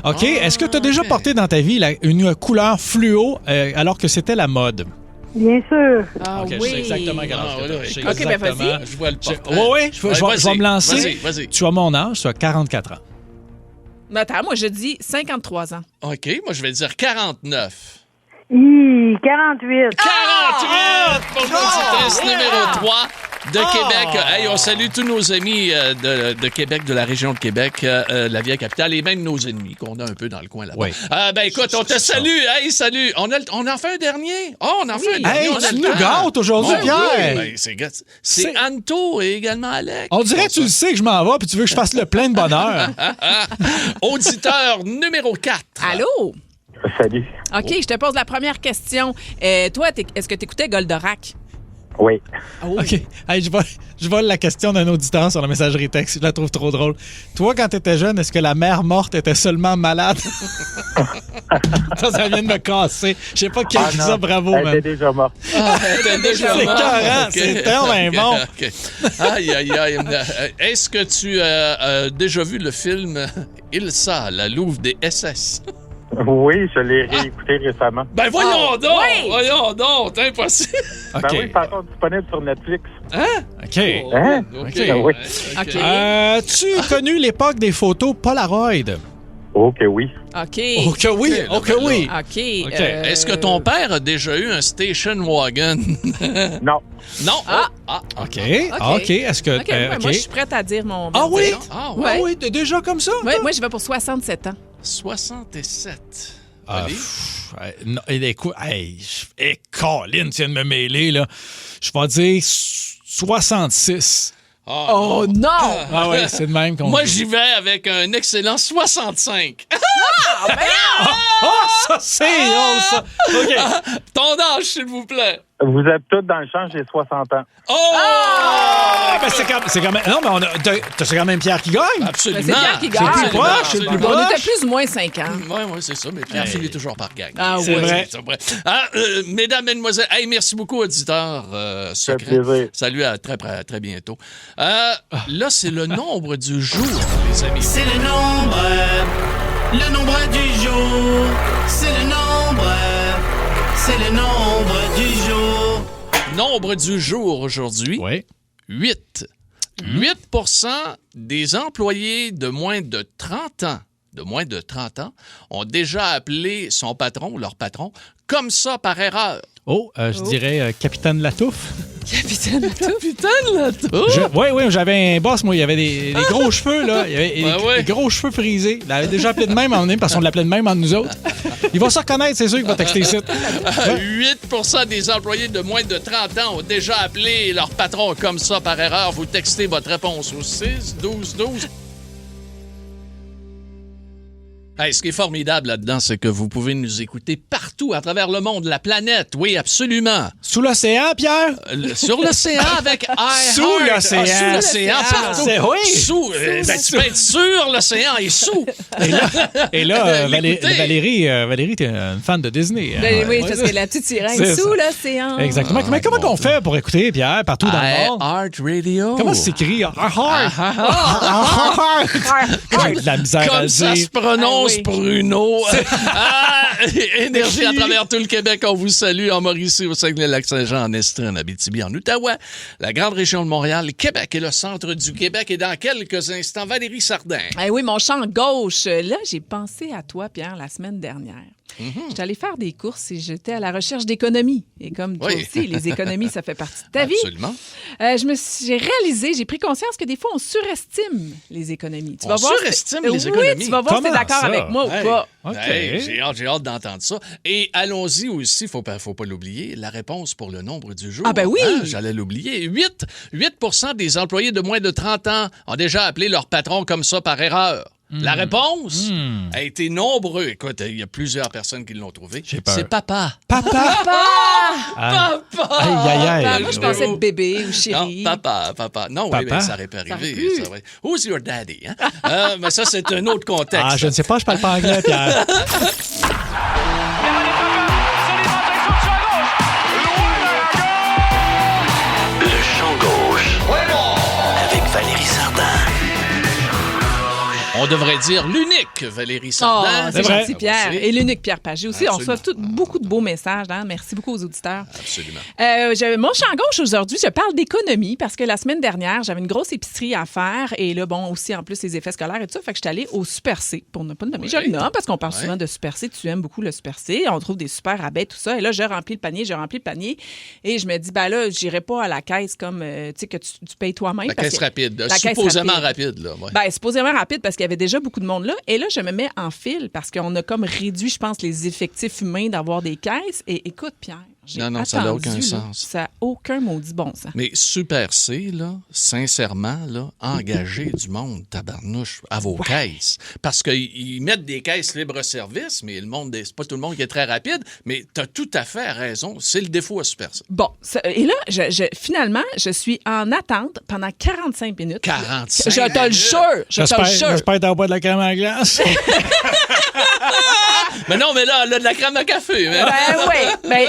OK. Est-ce que tu as déjà porté dans ta vie une couleur fluo alors que c'était la mode? Bien sûr. Ah OK, oui. je sais exactement quel âge que t'as. Je sais OK, ben exactement. vas-y. Je vois le portrait. Oui, je vais me lancer. Vas-y. Tu as mon âge, tu as 44 ans. Mais attends, moi, je dis 53 ans. OK, moi, je vais dire 49. 48. 48 pour l'auditrice numéro 3 de Québec. Hey, on salue tous nos amis de Québec, de la région de Québec, la vieille capitale, et même nos ennemis qu'on a un peu dans le coin là-bas. Oui. Ben écoute, on te salue. Hey, salut. On en fait un dernier. On en fait un dernier. Hey, On a tu le nous temps. gâtes aujourd'hui, Oui, Pierre. ben, c'est Anto et également Alex. On dirait que tu le sais que je m'en vais puis tu veux que je fasse le plein de bonheur. Auditeur numéro 4. Allô? Salut. OK, je te pose la première question. Toi, est-ce que tu écoutais Goldorak? Oui. Oh. OK. Hey, je vole la question d'un auditeur sur la messagerie texte. Je la trouve trop drôle. Toi, quand t'étais jeune, est-ce que la mère morte était seulement malade? ça vient de me casser. Je sais pas qui a dit ça. Bravo, Elle man. était déjà morte. C'est écœurant. C'est tellement bon. OK. Aïe. Est-ce que tu as déjà vu le film Ilsa, la Louve des SS? Oui, je l'ai réécouté récemment. Ben voyons donc! oui. Voyons donc! C'est impossible! Ben oui, c'est encore disponible sur Netflix. Hein? OK. Hein? OK. Ben oui. OK. Tu as connu l'époque des photos Polaroid? OK, oui. OK. OK, oui. OK, oui. OK. Est-ce que ton père a déjà eu un station wagon? Non. Non? OK. Est-ce que... OK, moi, je suis prête à dire mon... Ah oui? verdict. Ouais. Ah oui, t'es déjà comme ça? Ouais, moi, je vais pour 67 ans. 67. Non, écoute, Colin, tu viens de me mêler, là. Je vais dire 66. Oh non! Ah oui, c'est de même qu'on Moi, dit. j'y vais avec un excellent 65. Ça, c'est drôle, ça. OK. Ton âge, s'il vous plaît. Vous êtes tous dans le champ, j'ai 60 ans. Ben, c'est quand même... Non, mais c'est quand même Pierre qui gagne. Absolument. C'est Pierre qui gagne. C'est le plus proche, c'est le plus On proche. était plus ou moins 5 ans. Oui, c'est ça, mais Pierre finit toujours par gagner. Ah C'est oui. vrai. C'est vrai. Mesdames, mesdemoiselles, merci beaucoup, auditeurs secrets. plaisir. Salut, à très bientôt. Là, c'est le nombre du jour, les amis. C'est le nombre du jour. C'est le nombre du jour. Nombre du jour aujourd'hui. Oui. 8. 8% des employés de moins de 30 ans ont déjà appelé son patron ou leur patron comme ça par erreur. Je dirais Capitaine Latouffe. Capitaine Latouffe. Capitaine Latouffe? Oui, j'avais un boss, moi, il avait des gros cheveux, là. Il avait des gros cheveux frisés. Il avait déjà appelé de même en parce qu'on l'appelait de même en nous autres. Il va se reconnaître, c'est sûr qu'il va texter ici. 8% des employés de moins de 30 ans ont déjà appelé leur patron comme ça par erreur. Vous textez votre réponse au 6-12-12. Hey, ce qui est formidable là-dedans, c'est que vous pouvez nous écouter partout à travers le monde, la planète. Oui, absolument. Sous l'océan, Pierre? Sur l'océan avec iHeart. Sous l'océan. Sous l'océan, partout. Oui. Sous. Tu peux être sur l'océan et sous. Et là, L'écouter. Valérie, t'es une fan de Disney. Ben oui, parce que la petite sirène C'est sous ça. l'océan. Exactement. Mais comment on fait pour écouter, Pierre, partout dans le monde? iHeart Radio. Comment ça s'écrit? iHeart. J'ai de la misère à Comme le ça dire. se prononce, oui. Bruno. Énergie à travers tout le Québec. On vous salue en Mauricie, au Saguenay-Lac-Saint-Jean, en Estrie, en Abitibi, en Outaouais, la grande région de Montréal, Québec et le centre du Québec. Et dans quelques instants, Valérie Sardin. Eh oui, mon champ gauche. Là, j'ai pensé à toi, Pierre, la semaine dernière. J'étais allée faire des courses et j'étais à la recherche d'économies. Et comme toi aussi, les économies, ça fait partie de ta vie. Absolument. J'ai réalisé, j'ai pris conscience que des fois, on surestime les économies. Tu vas voir surestime les économies? Oui, tu vas voir si tu es d'accord avec moi ou pas. Hey, j'ai hâte d'entendre ça. Et allons-y aussi, faut pas l'oublier, la réponse pour le nombre du jour. Ah ben oui! J'allais l'oublier. 8 des employés de moins de 30 ans ont déjà appelé leur patron comme ça par erreur. La réponse a été nombreuse. Écoute, il y a plusieurs personnes qui l'ont trouvé. C'est papa. Papa! Aïe. Moi, je pensais bébé ou chéri. Non, papa. Non, oui, mais ça aurait pu arriver. Ça aurait... Who's your daddy? Hein? Mais ça, c'est un autre contexte. Ah, je ne sais pas, je parle pas anglais, Pierre. Le champ gauche. Avec Valérie Sardin. On devrait dire l'unique Valérie Sardin. C'est gentil, Pierre. Aussi. Et l'unique Pierre Pagé aussi. Absolument. On reçoit beaucoup de beaux messages. Hein? Merci beaucoup aux auditeurs. Absolument. Mon champ gauche aujourd'hui, je parle d'économie parce que la semaine dernière, j'avais une grosse épicerie à faire et là, bon, aussi en plus les effets scolaires et tout ça. Fait que j'étais allée au Super C pour ne pas le nommer. Je le nomme parce qu'on parle souvent de Super C. Tu aimes beaucoup le Super C. On trouve des super rabais, tout ça. Et là, je remplis le panier et je me dis, ben là, j'irai pas à la caisse comme, tu sais, que tu payes toi-même. La caisse rapide. La caisse supposément rapide. Là, ouais. Ben, supposément rapide parce qu'il y avait déjà beaucoup de monde là. Et là, je me mets en file parce qu'on a comme réduit, je pense, les effectifs humains d'avoir des caisses. Et écoute, Pierre, j'ai attendu, ça n'a aucun sens. Ça n'a aucun maudit bon sens. Mais Super C, là, sincèrement, là, engagez du monde, tabarnouche, à vos caisses. Parce qu'ils mettent des caisses libre-service, mais c'est pas tout le monde qui est très rapide, mais tu as tout à fait raison. C'est le défaut à Super C. Bon, et là, finalement, je suis en attente pendant 45 minutes. 45 Je te le jure! J'espère que t'as pas de la crème à glace. Mais non, mais là, elle a de la crème à café. Mais... Ben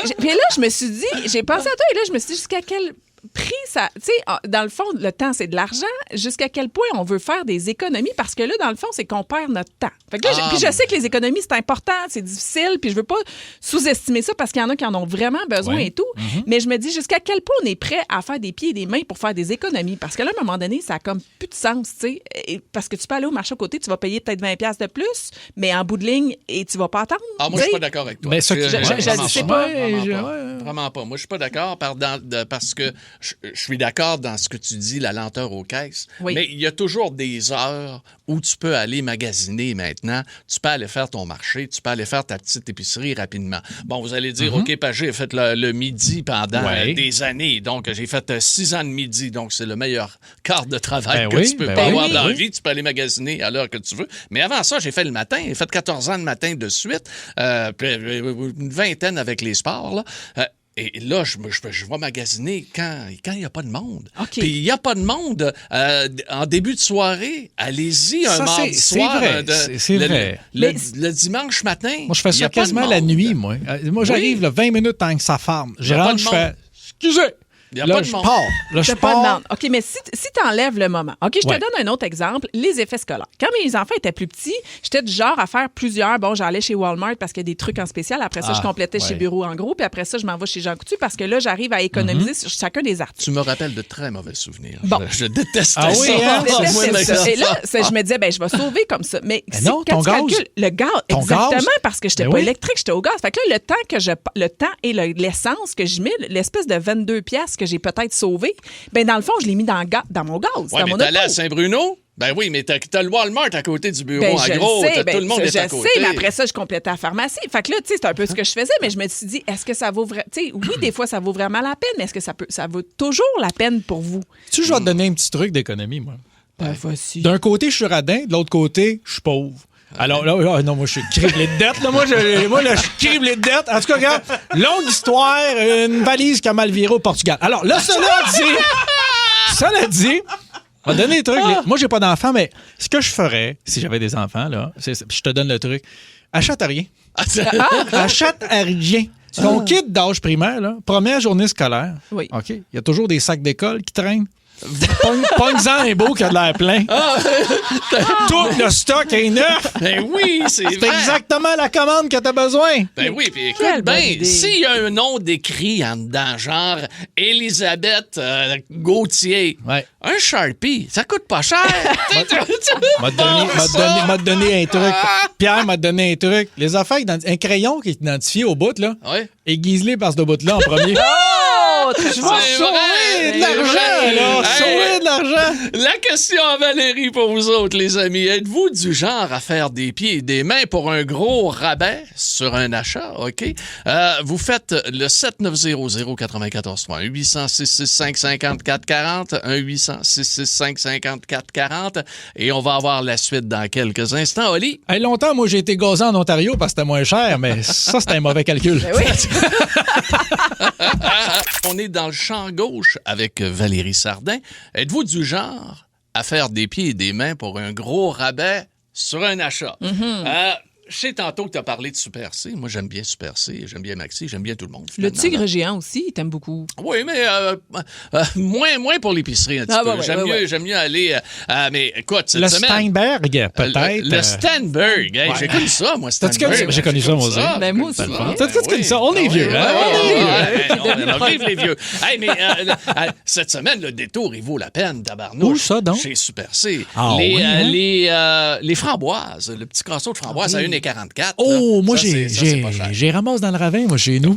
oui. Puis là, je me suis dit, j'ai pensé à toi et là, je me suis dit jusqu'à quel prix ça... Tu sais, dans le fond, le temps, c'est de l'argent. Jusqu'à quel point on veut faire des économies? Parce que là, dans le fond, c'est qu'on perd notre temps. Fait que là, puis je sais que les économies, c'est important, c'est difficile, puis je veux pas sous-estimer ça parce qu'il y en a qui en ont vraiment besoin et tout. Mais je me dis jusqu'à quel point on est prêt à faire des pieds et des mains pour faire des économies. Parce que là, à un moment donné, ça a comme plus de sens, tu sais. Parce que tu peux aller au marché à côté, tu vas payer peut-être 20$ de plus, mais en bout de ligne, et tu vas pas attendre. Ah, moi, je suis pas d'accord avec toi. Mais ça, je sais pas. Vraiment pas. Moi, je suis pas d'accord parce que je suis d'accord dans ce que tu dis, la lenteur aux caisses. Oui. Mais il y a toujours des heures où tu peux aller magasiner maintenant. Tu peux aller faire ton marché. Tu peux aller faire ta petite épicerie rapidement. Bon, vous allez dire, OK, Pagé a fait le midi pendant des années. Donc, j'ai fait 6 ans de midi. Donc, c'est le meilleur quart de travail que tu peux pas avoir dans la vie. Tu peux aller magasiner à l'heure que tu veux. Mais avant ça, j'ai fait le matin. J'ai fait 14 ans de matin de suite. Puis une vingtaine avec les sports, là. Et là, je vais magasiner quand il n'y a pas de monde. Okay. Puis il n'y a pas de monde en début de soirée. Allez-y un mardi soir. C'est vrai. Le dimanche matin. Moi, je fais ça quasiment la nuit, moi. Moi, j'arrive là, 20 minutes tant que ça ferme. Je rentre, je fais « Excusez! » Là, je pars. Là, je pars. OK, mais si tu enlèves le moment. OK, je te donne un autre exemple, les effets scolaires. Quand mes enfants étaient plus petits, j'étais du genre à faire plusieurs. Bon, j'allais chez Walmart parce qu'il y a des trucs en spécial. Après ça, je complétais chez Bureau en gros. Puis après ça, je m'en vais chez Jean Coutu parce que là, j'arrive à économiser sur chacun des articles. Tu me rappelles de très mauvais souvenirs. Bon. Je déteste ça. Et là, je me disais, je vais sauver comme ça. Mais non, quand ton tu calcules le gaz, exactement, parce que je n'étais pas électrique, j'étais au gaz. Fait que là, le temps et l'essence que je mets, l'espèce de 22$ que j'ai peut-être sauvé, ben dans le fond, je l'ai mis dans mon gaz. Oui, mais t'es allé à Saint-Bruno? Ben oui, mais t'as le Walmart à côté du bureau. En gros, tout le monde est à côté. Je sais, mais après ça, je complétais la pharmacie. Fait que là, tu sais, c'est un peu ce que je faisais, mais je me suis dit, est-ce que ça vaut vraiment... Tu sais, oui, des fois, ça vaut vraiment la peine, mais est-ce que ça vaut toujours la peine pour vous? Je vais te donner un petit truc d'économie, moi. Ben, voici. D'un côté, je suis radin, de l'autre côté, je suis pauvre. Alors là, non, moi, je suis criblé de dettes. Là, moi, je suis criblé de dettes. En tout cas, regarde, longue histoire, une valise qui a mal viré au Portugal. Alors là, cela dit, on va donner des trucs. Moi, j'ai pas d'enfants, mais ce que je ferais, si j'avais des enfants, là, je te donne le truc, achète à rien. Achète à rien. Ton kit d'âge primaire, là, première journée scolaire, OK, il y a toujours des sacs d'école qui traînent. Pogne-en un beau qui a de l'air plein. Tout le stock est neuf. Ben oui, c'est vrai. exactement la commande que t'as besoin. Ben oui, puis Quelle écoute, bonne idée. s'il y a un nom d'écrit en dedans, genre Elisabeth Gauthier, un Sharpie, ça coûte pas cher. M'a donné un truc. Pierre m'a donné un truc. Les affaires, un crayon qui est identifié au bout, là, aiguise-les par ce bout-là en premier. Oh, Je vais sauver de l'argent, là. Sauver de l'argent. La question à Valérie pour vous autres, les amis. Êtes-vous du genre à faire des pieds et des mains pour un gros rabais sur un achat? OK? Vous faites le 7900-94-3. 1-800-665-5440. 1-800-665-5440. Et on va avoir la suite dans quelques instants. Oli? Hey, longtemps, moi, j'ai été gazé en Ontario parce que c'était moins cher, mais ça, c'était un mauvais calcul. Ben oui. On est dans le champ gauche avec Valérie Sardin. Êtes-vous du genre à faire des pieds et des mains pour un gros rabais sur un achat? Je sais tantôt que tu as parlé de Super C. Moi, j'aime bien Super C, j'aime bien Maxi, j'aime bien tout le monde. Le tigre géant aussi, il t'aime beaucoup. Oui, mais moins pour l'épicerie un petit peu. J'aime mieux aller... mais écoute, cette semaine... Steinberg, peut-être. Le Steinberg. Hey, j'ai connu ça, moi, Steinberg. J'ai connu ça, moi aussi. Ben, moi aussi. T'as-tu connu ça? On est vieux, hein? On vive les vieux. Hey, mais cette semaine, le détour, il vaut la peine, tabarnouche. Où ça, donc? Chez Super C. Ah, Les framboises, le petit crosseau de framboises à 1,44. Oh, moi, Ça, c'est pas cher. j'ai ramasse dans le ravin, moi, chez nous.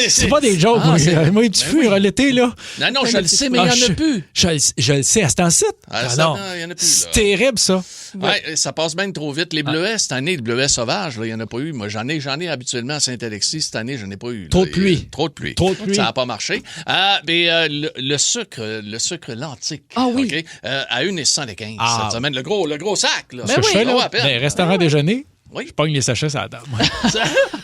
C'est pas des jokes, moi. Moi, les petits fûts, l'été, là. Non, je le sais, mais il n'y en a plus. Je le sais, à cet site. Non, il n'y en a plus. C'est terrible, ça. Ouais, ça passe bien trop vite. Les bleuets, cette année, les bleuets sauvages, il n'y en a pas eu. Moi, j'en ai habituellement à Saint-Alexis. Cette année, je n'ai pas eu. Trop de pluie. Trop de pluie. Ça n'a pas marché. Mais le sucre lentique. Ah oui. Okay, à 1,75 cette semaine. Le gros sac. Là. Ce que je fais, là, restaurant déjeuner, je pogne les sachets à la table.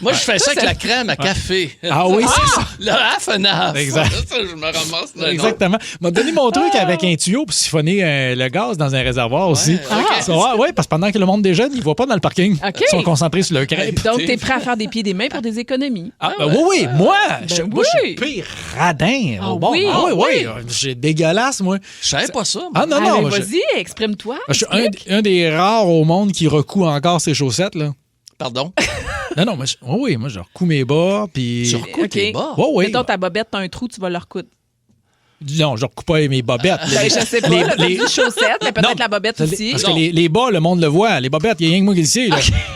Moi, je fais ça avec la crème à café. Ah oui, c'est ça. Le half and half. Exact. Ça, je me ramasse. Exactement. M'a donné mon truc avec un tuyau pour siphonner le gaz dans un réservoir aussi. Oui, parce que pendant que le monde déjeune, ils ne voient pas dans le parking. Ils sont concentrés sur le crêpe. Donc, t'es prêt à faire des pieds et des mains pour des économies. Oui. Moi, je oui. suis pire radin. Oui. J'ai dégueulasse, moi. Je savais pas ça. Ah non. Vas-y, exprime-toi. Je suis un des rares au monde qui recoue encore ses chaussettes, là. Pardon? Non, moi, je recous mes bas, puis... Tu recous tes bas? Oui. Mettons, ta bobette, t'as un trou, tu vas le recoudre. Non, je recoupe pas mes bobettes. Je sais pas. Les chaussettes, mais peut-être la bobette aussi. Parce que les bas, le monde le voit. Les bobettes, il y a rien que moi qui le sais.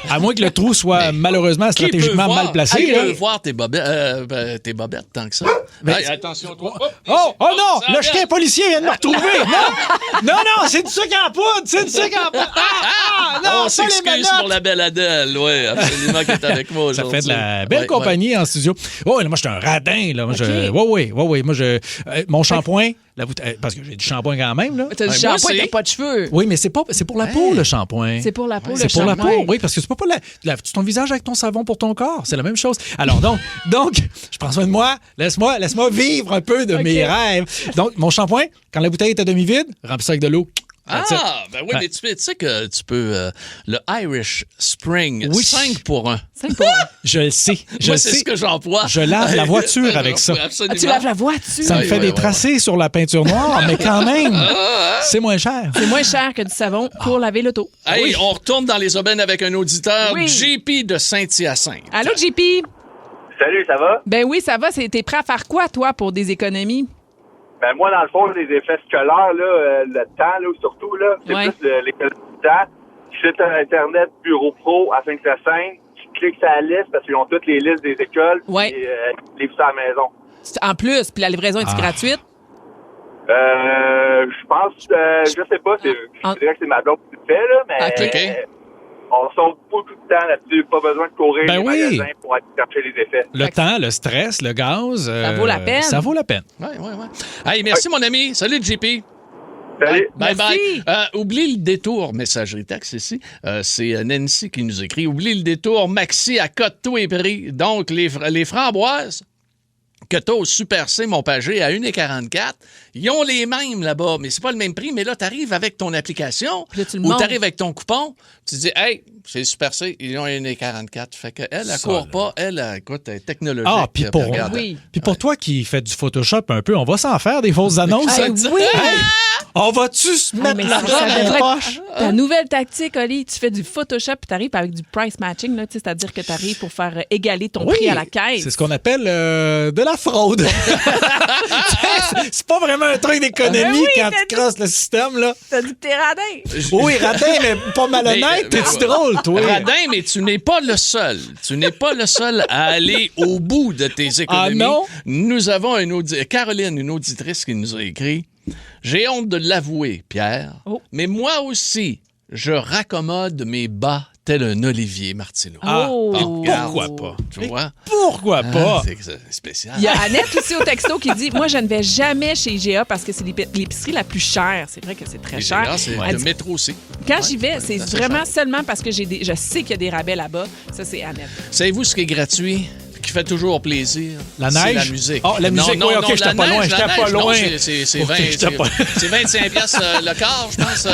À moins que le trou soit malheureusement stratégiquement mal placé. Qui peut voir tes bobettes tant que ça? Attention, toi. Oh non! Le chien policier vient de me retrouver. Non, c'est du sucre en poudre. C'est du sucre en poudre. Non, on s'excuse pour la belle Adèle. Oui, absolument, qui est avec moi ça aujourd'hui. fait de la belle compagnie en studio. Moi, je suis un radin. Là. Oui. Moi, mon shampoing, parce que j'ai du shampoing quand même. Là. T'as du shampoing, t'as pas de cheveux. Oui, mais c'est pour la peau, le shampoing. C'est pour la peau, le shampoing. C'est pour la peau, oui, parce que tu peux pas laver ton visage avec ton savon pour ton corps. C'est la même chose. Alors, donc je prends soin de moi. Laisse-moi vivre un peu de mes rêves. Donc, mon shampoing, quand la bouteille est à demi-vide, remplis ça avec de l'eau. Ben oui, mais tu sais que tu peux... le Irish Spring, 5 pour 1. 5 pour 1. Je le sais. Moi, c'est ce que j'emploie. Je lave la voiture avec ça. Tu laves la voiture? Ça me fait des tracés sur la peinture noire, mais quand même, c'est moins cher. C'est moins cher que du savon pour laver l'auto. Hey, on retourne dans les aubaines avec un auditeur, JP de Saint-Hyacinthe. Allô, JP? Salut, ça va? Ben oui, ça va. T'es prêt à faire quoi, toi, pour des économies? Ben moi, dans le fond, les effets scolaires, là, le temps, là, surtout, là, c'est plus l'école du temps. Site Internet, Bureau Pro à Saint-Hyacinthe, tu cliques sur la liste parce qu'ils ont toutes les listes des écoles et livrent ça à la maison. En plus, puis la livraison est gratuite? Je pense, je sais pas, je dirais que c'est ma blonde qui le fait, là, mais on sauve beaucoup de temps là-dessus, pas besoin de courir les magasins pour aller chercher les effets. Le temps, le stress, le gaz, ça vaut la peine. Ça vaut la peine. Oui. Hey, merci, mon ami. Salut, JP. Salut. Bye. Oublie le détour, messagerie texte ici. C'est Nancy qui nous écrit. Oublie le détour, Maxi à cote tout est pris. Donc, les framboises, que tu as au Super C Montpagé à 1,44. Ils ont les mêmes là-bas, mais c'est pas le même prix. Mais là, tu arrives avec ton application ou tu arrives avec ton coupon. Tu dis, hey, c'est Super C, ils ont 1,44. Fait qu'elle, elle court pas. Elle, écoute, elle est technologique. Ah, puis pour toi qui fais du Photoshop un peu, on va s'en faire des fausses annonces. Oui! On va-tu se mettre l'argent dans la poche? Ta nouvelle tactique, Oli, tu fais du Photoshop puis tu arrives avec du price matching, là, c'est-à-dire que tu arrives pour faire égaler ton prix à la caisse. C'est ce qu'on appelle de la fraude. C'est pas vraiment un truc d'économie quand tu crosses le système. Là. T'as dit que t'es radin. Oui, radin, mais pas malhonnête. T'es-tu drôle, toi? Radin, mais tu n'es pas le seul. Tu n'es pas le seul à aller au bout de tes économies. Ah non? Nous avons Caroline, une auditrice qui nous a écrit. J'ai honte de l'avouer, Pierre, mais moi aussi, je raccommode mes bas tel un Olivier Martineau. Pourquoi pas? Tu vois? Pourquoi pas? C'est spécial. Il y a Annette aussi au texto qui dit « Moi, je ne vais jamais chez IGA parce que c'est l'épicerie la plus chère. » C'est vrai que c'est très cher. IGA, c'est le métro aussi. Quand j'y vais, c'est vraiment seulement parce que je sais qu'il y a des rabais là-bas. Ça, c'est Annette. Savez-vous ce qui est gratuit? Qui fait toujours plaisir. La neige? C'est la musique. Oh, la musique, oui, OK, j'étais pas loin. C'est 25$ le quart, je pense.